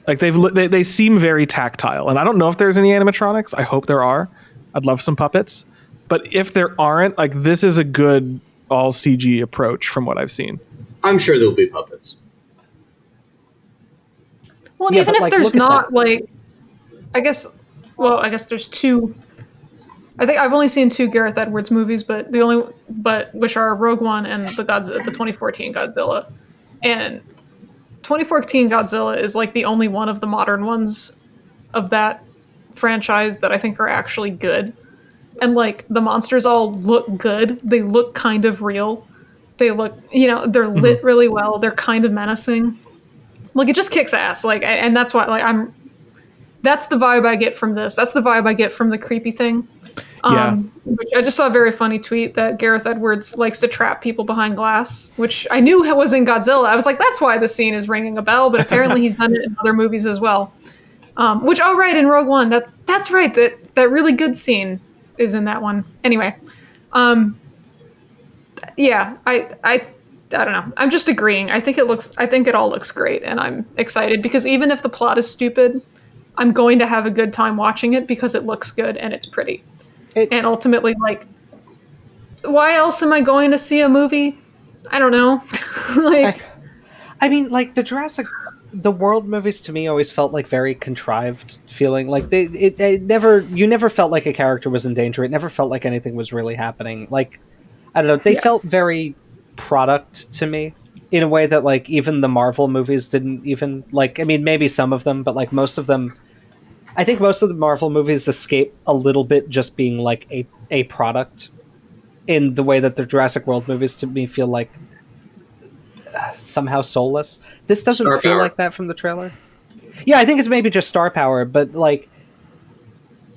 Like they seem very tactile, and I don't know if there's any animatronics. I hope there are. I'd love some puppets, but if there aren't, like this is a good all CG approach from what I've seen. I'm sure there'll be puppets. Well, and even if there's not, like, I guess there's 2. I think I've only seen 2 Gareth Edwards movies, but which are Rogue One and the 2014 Godzilla. And 2014 Godzilla is like the only one of the modern ones of that franchise that I think are actually good. And like the monsters all look good. They look kind of real. They look, they're lit really well. They're kind of menacing. Like it just kicks ass. Like, and that's why that's the vibe I get from this. That's the vibe I get from the creepy thing. Which I just saw a very funny tweet that Gareth Edwards likes to trap people behind glass, which I knew was in Godzilla. I was like, that's why the scene is ringing a bell, but apparently he's done it in other movies as well. Which, all right, in Rogue One, that's right. That really good scene is in that one. Anyway, yeah, I don't know. I'm just agreeing. I think it all looks great, and I'm excited because even if the plot is stupid, I'm going to have a good time watching it because it looks good and it's pretty. And ultimately, like, why else am I going to see a movie? I don't know. I mean, like, the World movies to me always felt like very contrived feeling. Like, you never felt like a character was in danger. It never felt like anything was really happening. Like, I don't know, they felt very product to me in a way that, like, even the Marvel movies didn't even, like, I mean, maybe some of them, but, like, most of them, I think most of the Marvel movies escape a little bit just being, like, a product in the way that the Jurassic World movies to me feel like somehow soulless. This doesn't feel like that from the trailer. Yeah, I think it's maybe just star power, but, like,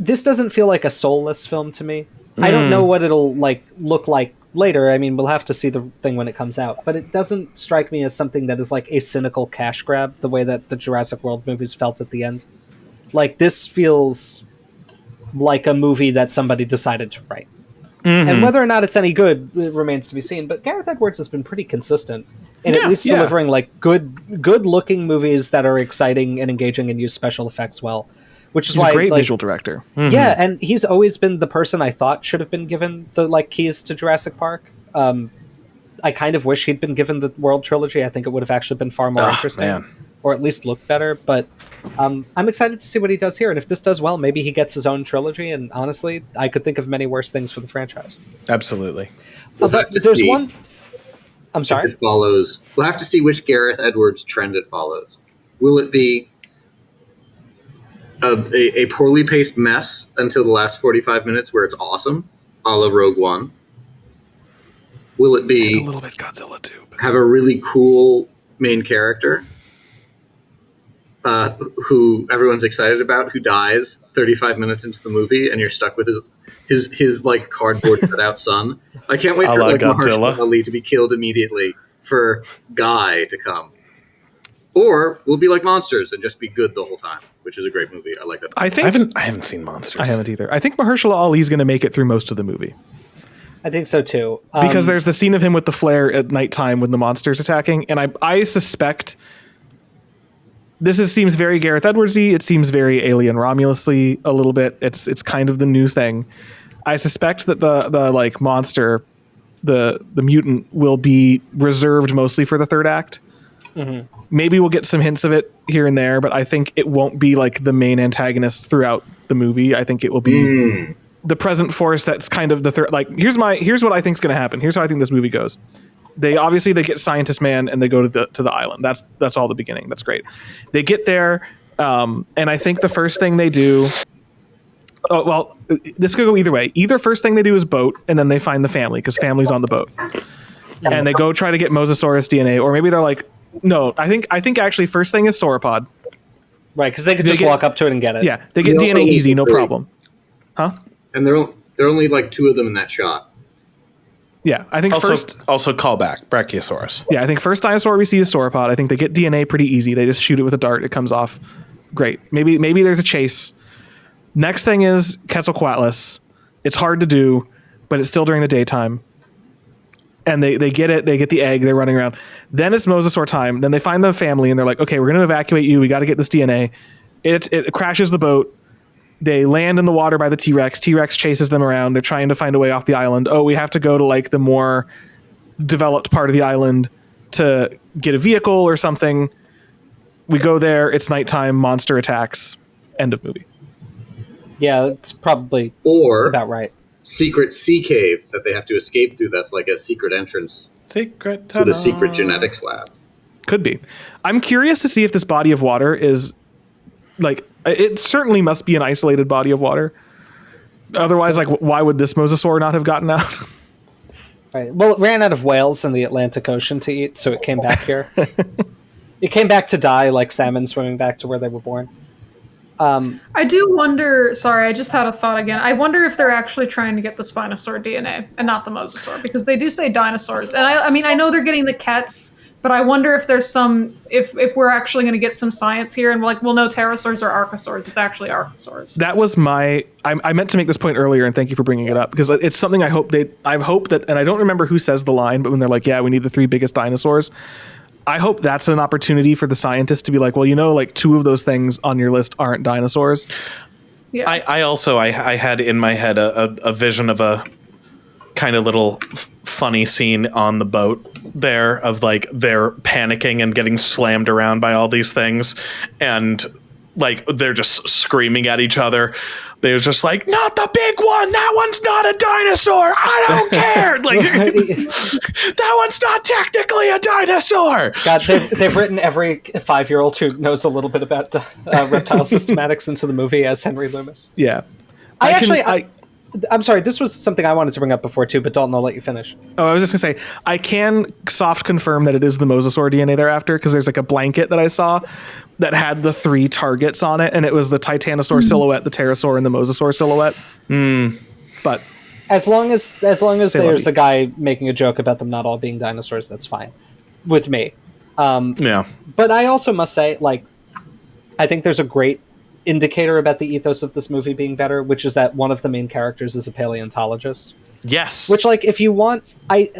this doesn't feel like a soulless film to me. I don't know what it'll, like, look like later. I mean, we'll have to see the thing when it comes out, but it doesn't strike me as something that is, like, a cynical cash grab the way that the Jurassic World movies felt at the end. Like, this feels like a movie that somebody decided to write. And whether or not it's any good, it remains to be seen. But Gareth Edwards has been pretty consistent in at least delivering, like, good-looking movies that are exciting and engaging and use special effects well. Which is he's why, a great like, visual director. Yeah, and he's always been the person I thought should have been given the, like, keys to Jurassic Park. I kind of wish he'd been given the World trilogy. I think it would have actually been far more interesting. Man. Or at least look better. But I'm excited to see what he does here. And if this does well, maybe he gets his own trilogy. And honestly, I could think of many worse things for the franchise. Absolutely. But there's one... I'm sorry? It follows. We'll have to see which Gareth Edwards trend it follows. Will it be a poorly paced mess until the last 45 minutes where it's awesome, a la Rogue One? Will it be... And a little bit Godzilla, too. But... have a really cool main character who everyone's excited about, who dies 35 minutes into the movie, and you're stuck with his like cardboard cutout son. I can't wait for like Mahershala Ali to be killed immediately for Guy to come. Or we'll be like Monsters and just be good the whole time, which is a great movie. I like that. I haven't seen Monsters. I haven't either. I think Mahershala Ali's going to make it through most of the movie. I think so too. Because there's the scene of him with the flare at nighttime when the monster's attacking, and I suspect seems very Gareth Edwardsy. It seems very Alien Romulusly a little bit. It's kind of the new thing. I suspect that the like monster, the mutant, will be reserved mostly for the third act. Mm-hmm. Maybe we'll get some hints of it here and there, but I think it won't be like the main antagonist throughout the movie. I think it will be the present force that's kind of the third. Like, here's what I think is going to happen. Here's how I think this movie goes. They get Scientist Man and they go to the island. That's all the beginning. That's great. They get there, and I think the first thing they do. Oh well, this could go either way. Either first thing they do is boat, and then they find the family because family's on the boat, and they go try to get Mosasaurus DNA, or maybe they're like, no. I think actually first thing is sauropod. Right, because they could just walk up to it and get it. Yeah, they get DNA easy, no problem. Huh? And there are only like two of them in that shot. Yeah, I think also callback Brachiosaurus. Yeah, I think first dinosaur we see is sauropod. I think they get DNA pretty easy. They just shoot it with a dart. It comes off. Great. Maybe there's a chase. Next thing is Quetzalcoatlus. It's hard to do, but it's still during the daytime. And they get it. They get the egg. They're running around. Then it's Mosasaur time. Then they find the family and they're like, okay, we're going to evacuate you. We got to get this DNA. It crashes the boat. They land in the water by the T-Rex. T-Rex chases them around. They're trying to find a way off the island. Oh, we have to go to like the more developed part of the island to get a vehicle or something. We go there. It's nighttime. Monster attacks. End of movie. Yeah, it's probably about right. Secret sea cave that they have to escape through. That's like a secret entrance to the secret genetics lab. Could be. I'm curious to see if this body of water is like, it certainly must be an isolated body of water. Otherwise, like, why would this Mosasaur not have gotten out? Right. Well, it ran out of whales in the Atlantic Ocean to eat, so it came back here. It came back to die like salmon swimming back to where they were born. I do wonder, sorry, I just had a thought again. I wonder if they're actually trying to get the Spinosaur DNA and not the Mosasaur, because they do say dinosaurs. And I mean, I know they're getting the Kets, but I wonder if there's if we're actually going to get some science here and we're like, well, no, Pterosaurs are Archosaurs. It's actually Archosaurs. That was I meant to make this point earlier, and thank you for bringing it up, because it's something I hope that, and I don't remember who says the line, but when they're like, yeah, we need the 3 biggest dinosaurs. I hope that's an opportunity for the scientists to be like, well, like 2 of those things on your list aren't dinosaurs. Yeah. I also I had in my head a vision of a kind of little funny scene on the boat there of like they're panicking and getting slammed around by all these things, and like they're just screaming at each other. They're just like, not the big one. That one's not a dinosaur. I don't care. Like that one's not technically a dinosaur. God, they've written every 5-year-old who knows a little bit about reptile systematics into the movie as Henry Loomis. Yeah. I'm sorry, this was something I wanted to bring up before too, but Dalton, I'll let you finish. Oh, I was just going to say, I can soft confirm that it is the Mosasaur DNA they're after, because there's like a blanket that I saw that had the 3 targets on it, and it was the titanosaur silhouette, the pterosaur, and the Mosasaur silhouette. But as long as there's a guy making a joke about them not all being dinosaurs, that's fine with me. Yeah. But I also must say, like, I think there's a great indicator about the ethos of this movie being better, which is that one of the main characters is a paleontologist. Yes. Which, like, if you want, I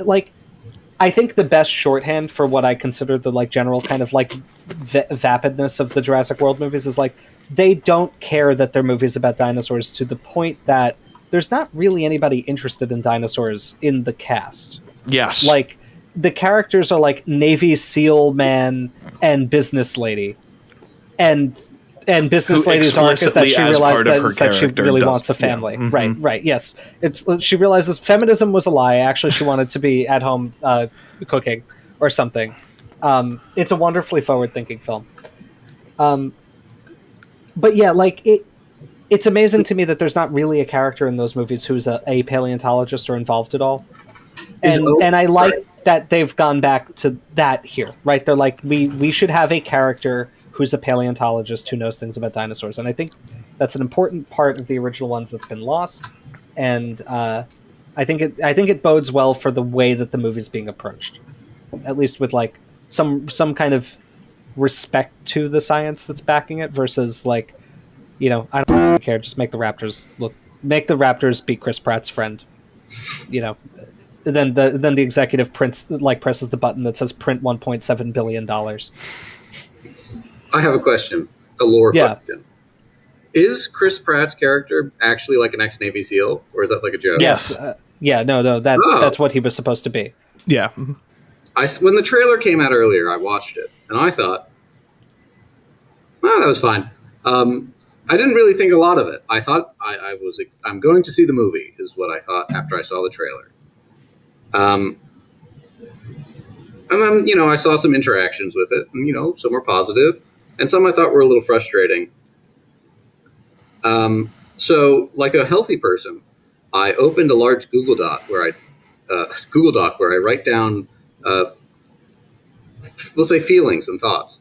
think the best shorthand for what I consider the like general kind of like vapidness of the Jurassic World movies is like they don't care that they're movies about dinosaurs, to the point that there's not really anybody interested in dinosaurs in the cast. Yes. Like the characters are like Navy SEAL man and business lady, and business lady's arc is that she realized that she really wants a family. Yeah. Mm-hmm. Right. Yes. She realizes feminism was a lie. Actually, she wanted to be at home cooking or something. It's a wonderfully forward-thinking film. But yeah, like it's amazing to me that there's not really a character in those movies who's a paleontologist or involved at all. And I like that they've gone back to that here, right? They're like, we should have a character who's a paleontologist who knows things about dinosaurs. And I think that's an important part of the original ones that's been lost. And I think it bodes well for the way that the movie's being approached, at least with like some kind of respect to the science that's backing it versus like, you know, I don't really care. Just make the Raptors be Chris Pratt's friend, you know. Then the executive presses the button that says print $1.7 billion. I have a question, a lore question. Is Chris Pratt's character actually like an ex-Navy SEAL, or is that like a joke? Yes. That's what he was supposed to be. Yeah. When the trailer came out earlier, I watched it, and I thought, that was fine. I didn't really think a lot of it. I thought I'm going to see the movie, is what I thought after I saw the trailer. And then, you know, I saw some interactions with it, and, you know, some were positive, and some I thought were a little frustrating. So, like a healthy person, I opened a large Google Doc where I write down, let's say, feelings and thoughts.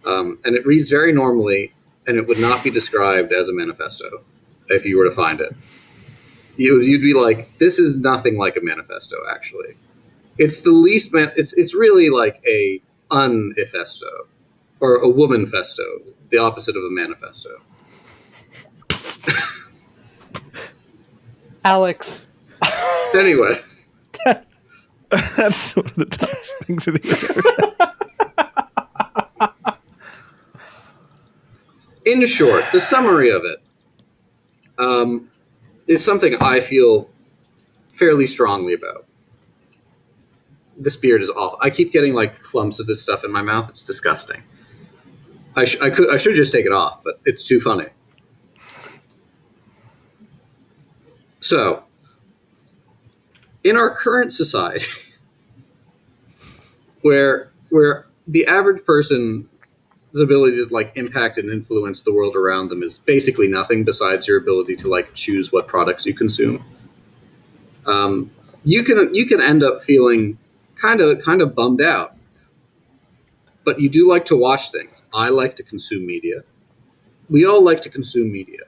And it reads very normally, and it would not be described as a manifesto if you were to find it. You'd be like, this is nothing like a manifesto, actually. It's the least it's really like a unifesto, or a woman-festo, the opposite of a manifesto. Alex. Anyway. That's one of the dumbest things that he's ever said. In short, the summary of it is something I feel fairly strongly about. This beard is awful. I keep getting like clumps of this stuff in my mouth. It's disgusting. I should just take it off, but it's too funny. So, in our current society, where the average person's ability to like impact and influence the world around them is basically nothing besides your ability to like choose what products you consume, you can end up feeling kind of bummed out. But you do like to watch things. I like to consume media. We all like to consume media.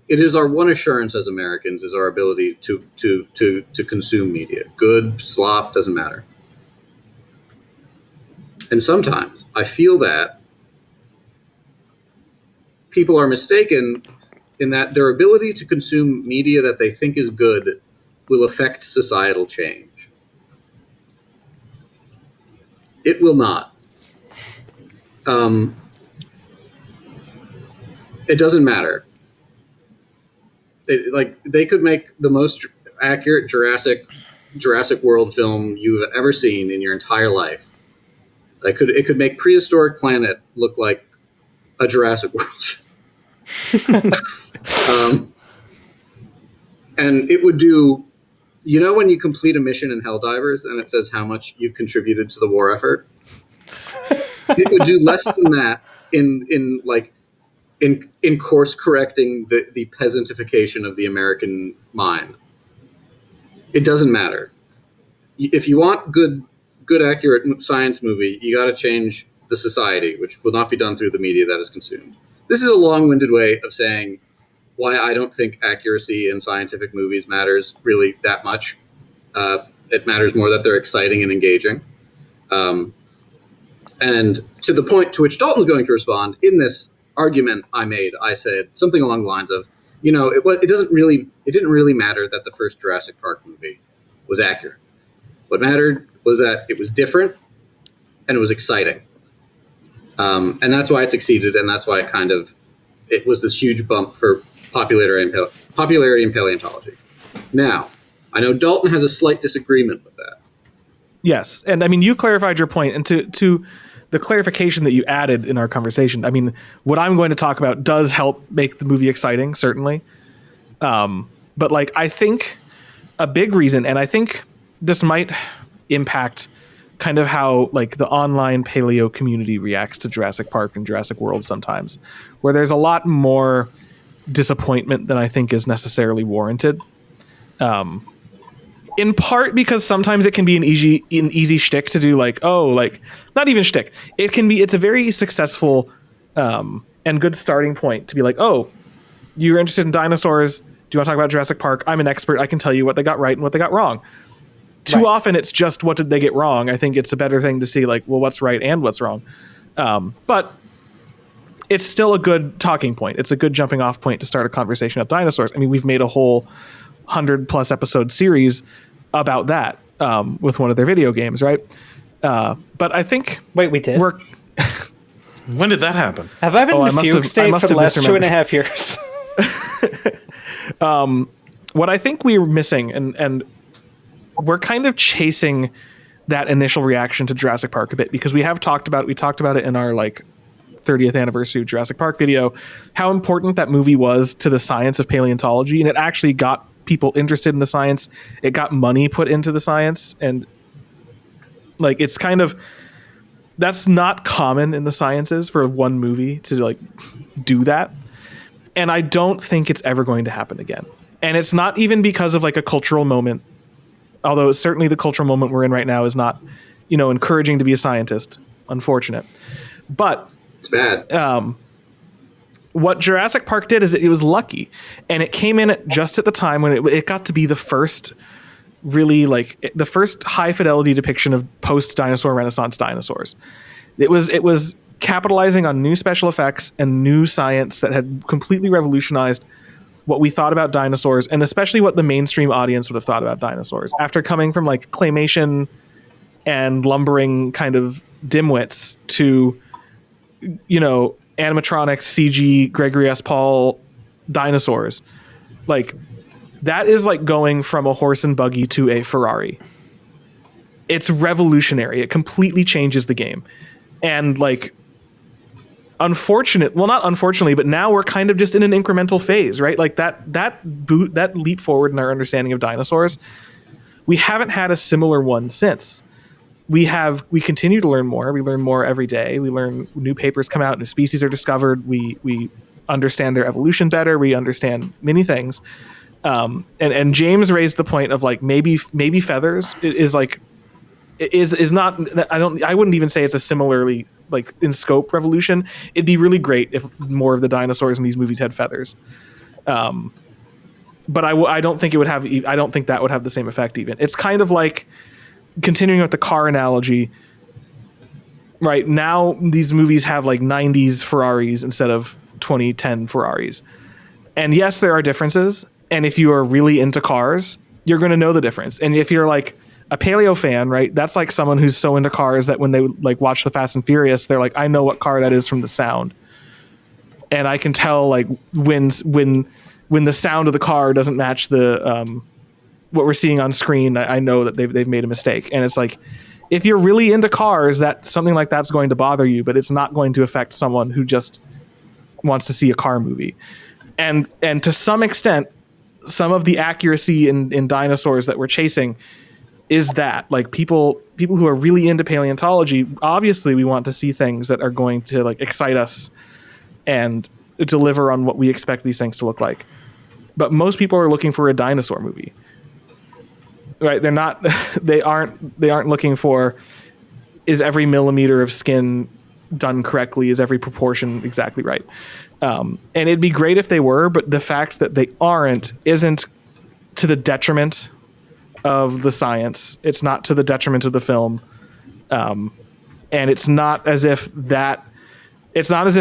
It is our one assurance as Americans is our ability to consume media. Good, slop, doesn't matter. And sometimes I feel that people are mistaken in that their ability to consume media that they think is good will affect societal change. It will not. It doesn't matter. They could make the most accurate Jurassic World film you've ever seen in your entire life. It could make Prehistoric Planet look like a Jurassic World. And it would do, when you complete a mission in Helldivers and it says how much you've contributed to the war effort, it would do less than that in course correcting the peasantification of the American mind. It doesn't matter. If you want good accurate science movie, you got to change the society, which will not be done through the media that is consumed. This is a long-winded way of saying why I don't think accuracy in scientific movies matters really that much. It matters more that they're exciting and engaging. And to the point to which Dalton's going to respond, in this argument I said something along the lines of, it didn't really matter that the first Jurassic Park movie was accurate. What mattered was that it was different and it was exciting. And that's why it succeeded, and that's why it was this huge bump for popularity in paleontology. Now, I know Dalton has a slight disagreement with that. Yes, and I mean, you clarified your point, and to the clarification that you added in our conversation, I mean, what I'm going to talk about does help make the movie exciting, certainly. But I think a big reason, and I think this might impact kind of how the online paleo community reacts to Jurassic Park and Jurassic World sometimes, where there's a lot more disappointment than I think is necessarily warranted. In part because sometimes it can be an easy shtick to do, not even shtick. It's a very successful and good starting point to be you're interested in dinosaurs. Do you want to talk about Jurassic Park? I'm an expert. I can tell you what they got right and what they got wrong. Too often it's just what did they get wrong. I think it's a better thing to see what's right and what's wrong. But it's still a good talking point. It's a good jumping off point to start a conversation about dinosaurs. I mean, we've made a whole 100+ episode series about that with one of their video games, right? But I think... Wait, we did? When did that happen? Have I been in a fugue state for the last 2.5 years? What I think we're missing, and we're kind of chasing that initial reaction to Jurassic Park a bit, because we talked about it in our 30th anniversary of Jurassic Park video, how important that movie was to the science of paleontology, and it actually got people interested in the science. It got money put into the science, and it's kind of, that's not common in the sciences for one movie to do that. And I don't think it's ever going to happen again. And it's not even because of a cultural moment, although certainly the cultural moment we're in right now is not, encouraging to be a scientist. Unfortunate. But it's bad. What Jurassic Park did is it was lucky, and it came in just at the time when it got to be the first really the first high fidelity depiction of post dinosaur renaissance dinosaurs. It was capitalizing on new special effects and new science that had completely revolutionized what we thought about dinosaurs, and especially what the mainstream audience would have thought about dinosaurs after coming from claymation and lumbering kind of dimwits to animatronics, CG, Gregory S. Paul dinosaurs. That is going from a horse and buggy to a Ferrari. It's revolutionary. It completely changes the game. And not unfortunately, but now we're kind of just in an incremental phase, right? That leap forward in our understanding of dinosaurs, we haven't had a similar one since. We continue to learn more. We learn more every day. We learn new papers come out, new species are discovered. We understand their evolution better. We understand many things. And James raised the point of maybe feathers is not, I wouldn't even say it's a similarly in scope revolution. It'd be really great if more of the dinosaurs in these movies had feathers. But I don't think that would have the same effect even. It's kind of continuing with the car analogy, right? Now these movies have 90s Ferraris instead of 2010 Ferraris. And yes, there are differences. And if you are really into cars, you're going to know the difference. And if you're a paleo fan, right? That's someone who's so into cars that when they watch the Fast and Furious, they're I know what car that is from the sound. And I can tell when when the sound of the car doesn't match the what we're seeing on screen, I know that they've made a mistake. And it's like, if you're really into cars, that something like that's going to bother you, but it's not going to affect someone who just wants to see a car movie. And to some extent, some of the accuracy in dinosaurs that we're chasing is that, like, people who are really into paleontology, obviously we want to see things that are going to like excite us and deliver on what we expect these things to look like. But most people are looking for a dinosaur movie. Right? They're not they aren't looking for, is every millimeter of skin done correctly? Is every proportion exactly right? And it'd be great if they were, but the fact that they aren't isn't to the detriment of the science. It's not to the detriment of the film. And it's not as if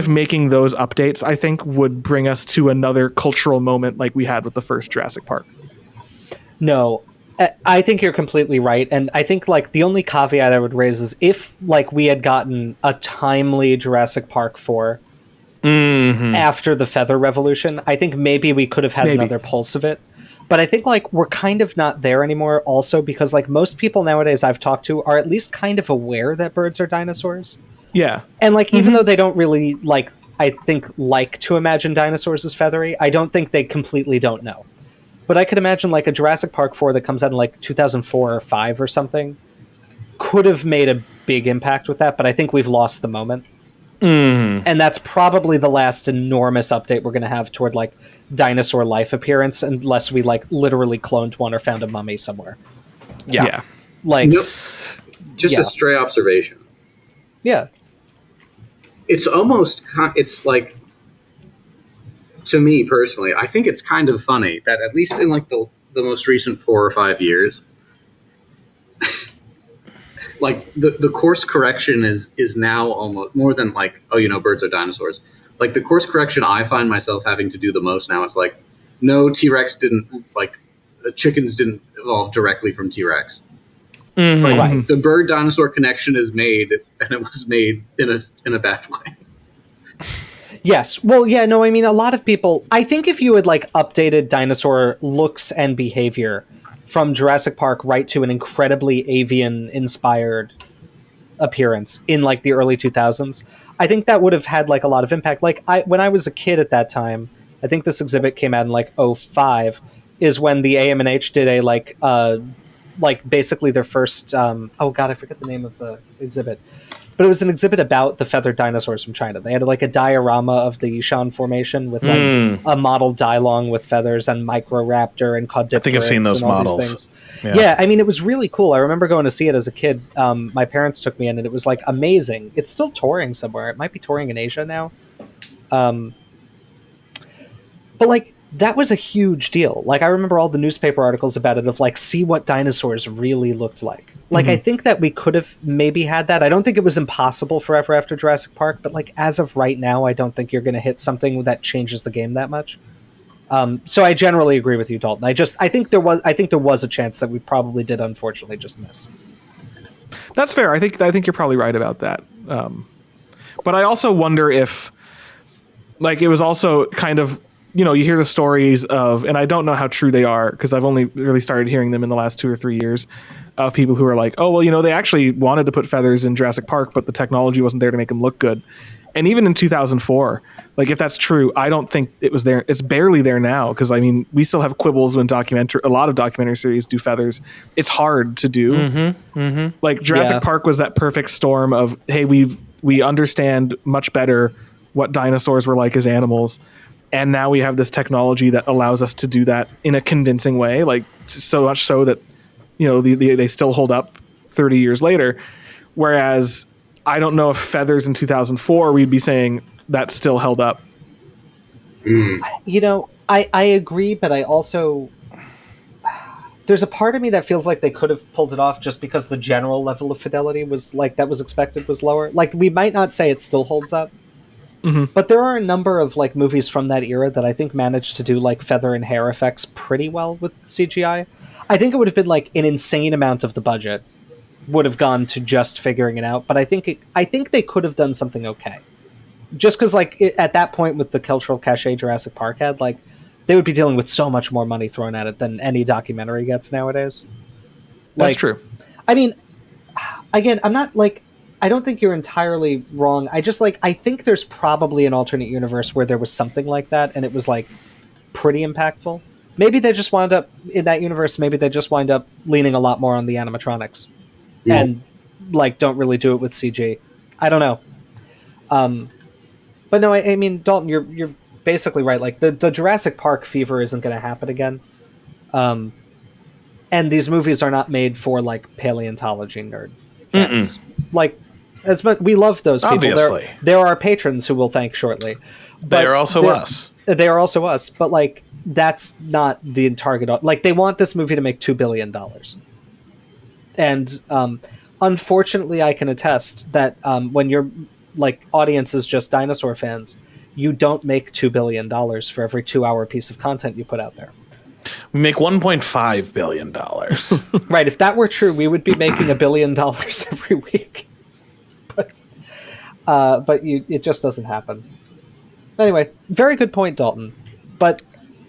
making those updates, I think, would bring us to another cultural moment like we had with the first Jurassic Park. No, I think you're completely right. And I think like the only caveat I would raise is if like we had gotten a timely Jurassic Park 4 after the Feather Revolution, I think maybe we could have had another pulse of it. But I think like we're kind of not there anymore also because like most people nowadays I've talked to are at least kind of aware that birds are dinosaurs. Yeah. And like even though they don't really like, I think, like to imagine dinosaurs as feathery, I don't think they completely don't know. But I could imagine like a Jurassic Park 4 that comes out in like 2004 or 5 or something could have made a big impact with that, but I think we've lost the moment. And that's probably the last enormous update we're going to have toward like dinosaur life appearance unless we like literally cloned one or found a mummy somewhere. Yeah. Like just a stray observation. Yeah. It's almost, it's like, to me personally, I think it's kind of funny that at least in like the most recent 4 or 5 years, like the course correction is now almost more than like, oh, you know, birds are dinosaurs. Like the course correction I find myself having to do the most now, it's like, no, T-Rex didn't, like, chickens didn't evolve directly from T-Rex. Like, the bird dinosaur connection is made, and it was made in a bad way. Yes. Well, yeah, no, I mean, a lot of people, I think if you had like updated dinosaur looks and behavior from Jurassic Park right to an incredibly avian inspired appearance in like the early 2000s, I think that would have had like a lot of impact. Like when I was a kid at that time, I think this exhibit came out in like 2005 is when the AMNH did a like basically their first, oh God, I forget the name of the exhibit. But it was an exhibit about the feathered dinosaurs from China. They had like a diorama of the Yishan Formation with like a model Dilong with feathers and Microraptor and Caudipteryx. I think I've seen those models. Yeah, I mean, it was really cool. I remember going to see it as a kid. My parents took me in, and it was like amazing. It's still touring somewhere. It might be touring in Asia now. But like, that was a huge deal. Like, I remember all the newspaper articles about it of like, see what dinosaurs really looked like. Like, I think that we could have maybe had that. I don't think it was impossible forever after Jurassic Park, but like as of right now, I don't think you're going to hit something that changes the game that much. So I generally agree with you, Dalton. I think there was a chance that we probably did unfortunately just miss. That's fair. I think you're probably right about that. But I also wonder if, like, it was also kind of, you know, you hear the stories of, and I don't know how true they are because I've only really started hearing them in the last 2 or 3 years, of people who are like, oh, well, you know, they actually wanted to put feathers in Jurassic Park, but the technology wasn't there to make them look good. And even in 2004, like, if that's true, I don't think it was there. It's barely there now because, I mean, we still have quibbles when a lot of documentary series do feathers. It's hard to do. Like, Jurassic Park was that perfect storm of, hey, we understand much better what dinosaurs were like as animals. And now we have this technology that allows us to do that in a convincing way, like so much so that, you know, they still hold up 30 years later. Whereas I don't know if feathers in 2004, we'd be saying that still held up. You know, I agree, but I also, there's a part of me that feels like they could have pulled it off just because the general level of fidelity was like that was expected was lower. Like, we might not say it still holds up. But there are a number of like movies from that era that I think managed to do like feather and hair effects pretty well with CGI. I think it would have been like an insane amount of the budget would have gone to just figuring it out. But I think they could have done something okay. Just because like at that point with the cultural cachet Jurassic Park had, like they would be dealing with so much more money thrown at it than any documentary gets nowadays. That's true. I mean, again, I'm not like, I don't think you're entirely wrong. I just like, I think there's probably an alternate universe where there was something like that and it was like pretty impactful. Maybe they just wound up in that universe. Maybe they just wind up leaning a lot more on the animatronics and like don't really do it with CG. I don't know. But no, I mean, Dalton, you're basically right. Like the Jurassic Park fever isn't going to happen again. And these movies are not made for like paleontology nerd fans. Like, as much we love those people. Obviously. There are patrons who we'll thank shortly. They are also us. They are also us. But like, that's not the target. Like, they want this movie to make $2 billion. And unfortunately, I can attest that when your like audience is just dinosaur fans, you don't make $2 billion for every 2-hour piece of content you put out there. We make $1.5 billion. Right. If that were true, we would be making $1 billion every week. But it just doesn't happen. Anyway, very good point, Dalton. But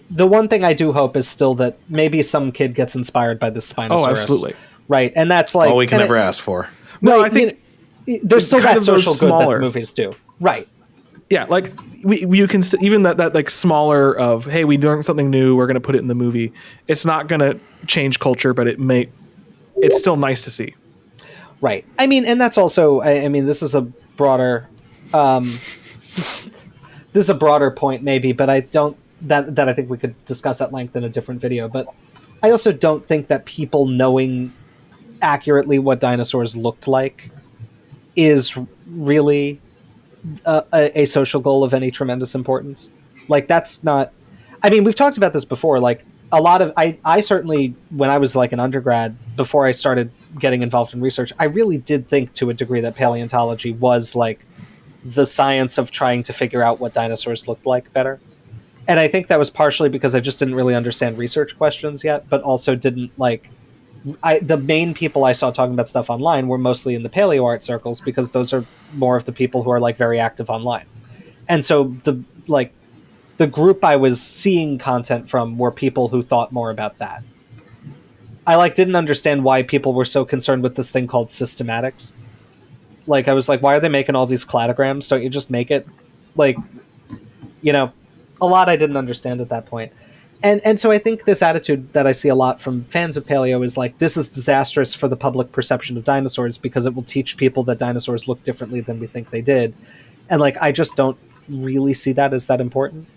the one thing I do hope is still that maybe some kid gets inspired by this Spinosaurus. Oh, absolutely. Right. And that's like all we can ever ask for. No, I think there's still that social good smaller that movies do. Right. Yeah, like you can even that like smaller of, hey, we learned something new, we're going to put it in the movie. It's not going to change culture, but it's still nice to see. Right. I mean, and that's also, I mean, this is a broader point maybe, but I don't that I think we could discuss at length in a different video. But I also don't think that people knowing accurately what dinosaurs looked like is really a social goal of any tremendous importance. Like, that's not, I mean, we've talked about this before. Like, a lot of, I certainly, when I was like an undergrad, before I started getting involved in research, I really did think to a degree that paleontology was like the science of trying to figure out what dinosaurs looked like better. And I think that was partially because I just didn't really understand research questions yet, but also didn't like, the main people I saw talking about stuff online were mostly in the paleo art circles, because those are more of the people who are like very active online. And so the group I was seeing content from were people who thought more about that. I like didn't understand why people were so concerned with this thing called systematics. Like, I was like, why are they making all these cladograms? Don't you just make it? Like, you know, a lot I didn't understand at that point. And so I think this attitude that I see a lot from fans of paleo is like, this is disastrous for the public perception of dinosaurs because it will teach people that dinosaurs look differently than we think they did. And like, I just don't really see that as that important.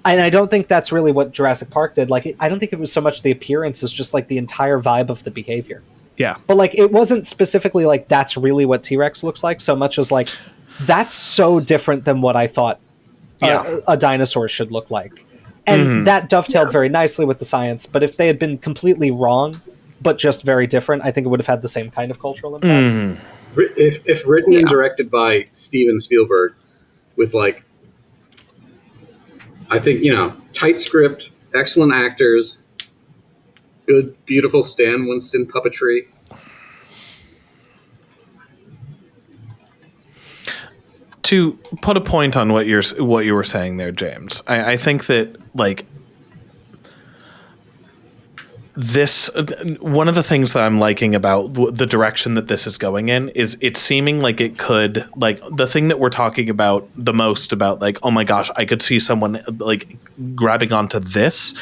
And I don't think that's really what Jurassic Park did. Like, I don't think it was so much the appearance as just like the entire vibe of the behavior. Yeah. But like, it wasn't specifically like, that's really what T-Rex looks like, so much as like, that's so different than what I thought a dinosaur should look like. And that dovetailed very nicely with the science. But if they had been completely wrong, but just very different, I think it would have had the same kind of cultural impact. If written and directed by Steven Spielberg, with like, I think, you know, tight script, excellent actors, good, beautiful Stan Winston puppetry. To put a point on what you were saying there, James, I think that like this, one of the things that I'm liking about the direction that this is going in is it's seeming like it could, like, the thing that we're talking about the most about, like, oh my gosh, I could see someone like grabbing onto this,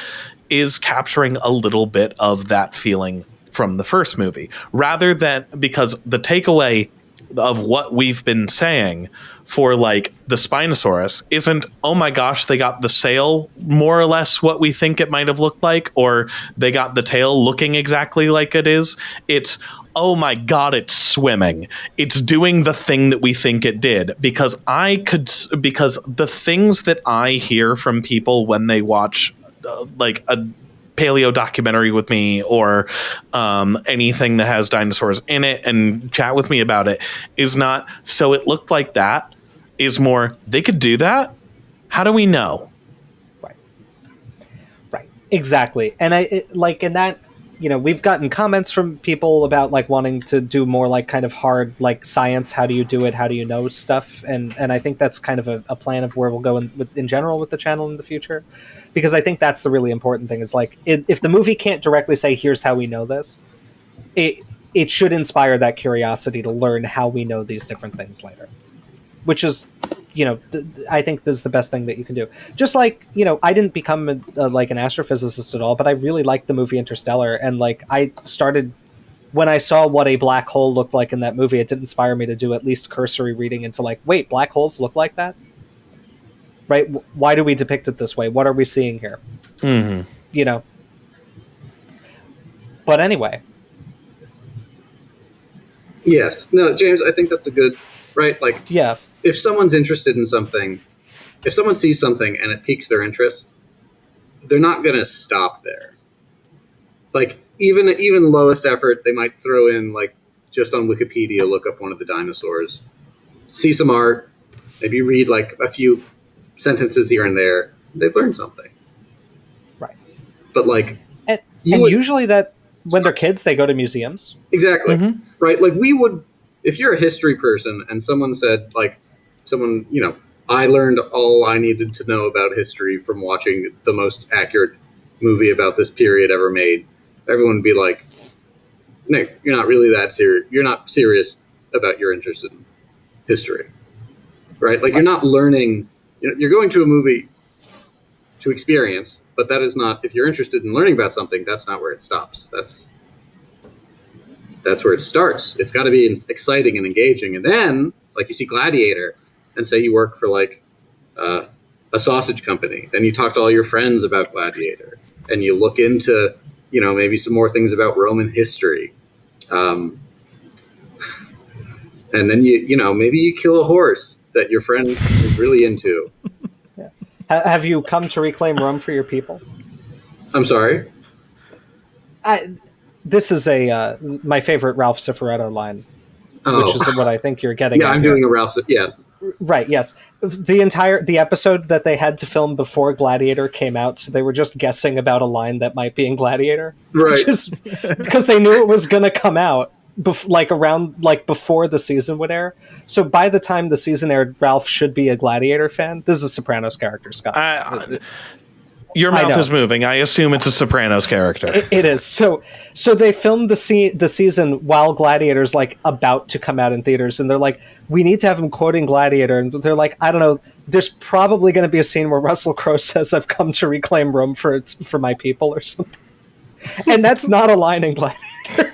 is capturing a little bit of that feeling from the first movie, rather than, because the takeaway of what we've been saying for like the Spinosaurus isn't, oh my gosh, they got the sail more or less what we think it might have looked like, or they got the tail looking exactly like it is. It's, oh my god, it's swimming. It's doing the thing that we think it did. Because the things that I hear from people when they watch like a paleo documentary with me, or anything that has dinosaurs in it, and chat with me about it, is not, so it looked like that, is more, they could do that? How do we know? Right. Exactly. And we've gotten comments from people about like wanting to do more like kind of hard like science. How do you do it? How do you know stuff? And I think that's kind of a plan of where we'll go in general with the channel in the future, because I think that's the really important thing is like if the movie can't directly say here's how we know this, it should inspire that curiosity to learn how we know these different things later, which is, I think this is the best thing that you can do. Just like, I didn't become like an astrophysicist at all, but I really liked the movie Interstellar. And like I started, when I saw what a black hole looked like in that movie, it did inspire me to do at least cursory reading into like, wait, black holes look like that? Right? Why do we depict it this way? What are we seeing here? Mm-hmm. But anyway. Yes. No, James, I think that's a good, right? Like, yeah. If someone's interested in something, if someone sees something and it piques their interest, they're not going to stop there. Like, even lowest effort, they might throw in, like, just on Wikipedia, look up one of the dinosaurs, see some art, maybe read, like, a few sentences here and there. They've learned something. Right. But, like... And usually that, when they're kids, they go to museums. Exactly. Mm-hmm. Right? Like, we would... If you're a history person and someone said, like, I learned all I needed to know about history from watching the most accurate movie about this period ever made, everyone would be like, Nick, you're not really that serious. You're not serious about your interest in history. Right? Like, you're not learning... You're going to a movie to experience, but that is not... If you're interested in learning about something, that's not where it stops. That's where it starts. It's got to be exciting and engaging. And then, like, you see Gladiator, and say you work for, like, a sausage company. Then you talk to all your friends about Gladiator. And you look into, maybe some more things about Roman history. And then, maybe you kill a horse that your friend is really into. Yeah. Have you come to reclaim Rome for your people? I'm sorry? This is my favorite Ralph Cifaretto line, which is what I think you're getting at. Yeah, I'm doing a Ralph, yes. Right, yes. The episode that they had to film before Gladiator came out, so they were just guessing about a line that might be in Gladiator. Right. Because they knew it was going to come out before the season would air. So by the time the season aired, Ralph should be a Gladiator fan. This is a Sopranos character, Scott. Your mouth is moving. I assume it's a Sopranos character. It is. So they filmed the season while Gladiator's like about to come out in theaters, and they're like, we need to have him quoting Gladiator, and they're like, I don't know, there's probably going to be a scene where Russell Crowe says, "I've come to reclaim Rome for my people" or something, and that's not a line in Gladiator.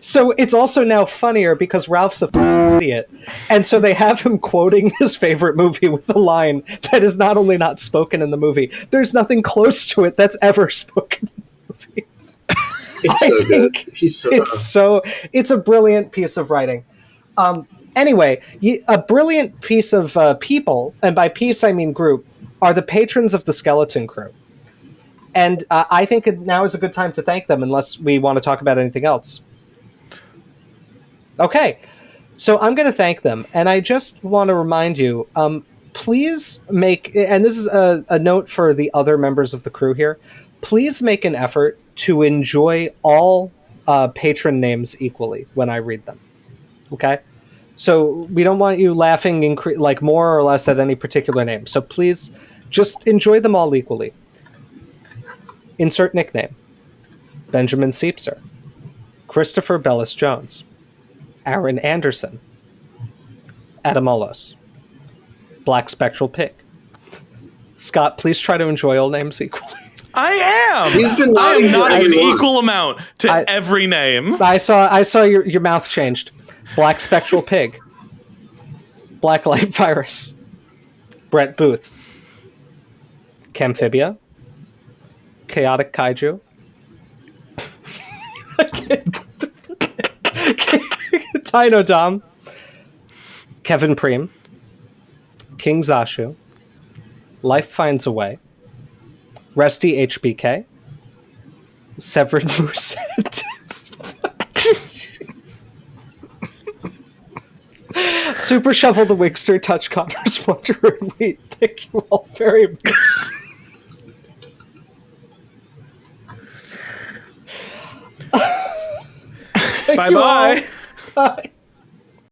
So it's also now funnier because Ralph's a idiot, and so they have him quoting his favorite movie with a line that is not only not spoken in the movie, there's nothing close to it that's ever spoken in the movie. It's so good. It's a brilliant piece of writing. Anyway, a brilliant piece of people, and by piece I mean group, are the patrons of the Skeleton Crew. And I think now is a good time to thank them, unless we want to talk about anything else. Okay, so I'm going to thank them, and I just want to remind you, please make, and this is a note for the other members of the crew here, please make an effort to enjoy all patron names equally when I read them, okay? So we don't want you laughing like more or less at any particular name, so please just enjoy them all equally. Insert nickname: Benjamin Seepser, Christopher Bellis Jones, Aaron Anderson, Adamolos, Black Spectral Pig. Scott, please try to enjoy all names equally. I am. He's been I am nodding an long. equal amount to every name. I saw your mouth changed. Black Spectral Pig, Black Light Virus, Brett Booth, Camphibia, Chaotic Kaiju, Dino Dom, Kevin Preem, King Zashu, Life Finds a Way, Resty HBK, Severed Moosehead, Super Shovel the Wigster, Touch Connors, Wonder and Wheat. Thank you all very much. Thank you all. Bye-bye. Bye.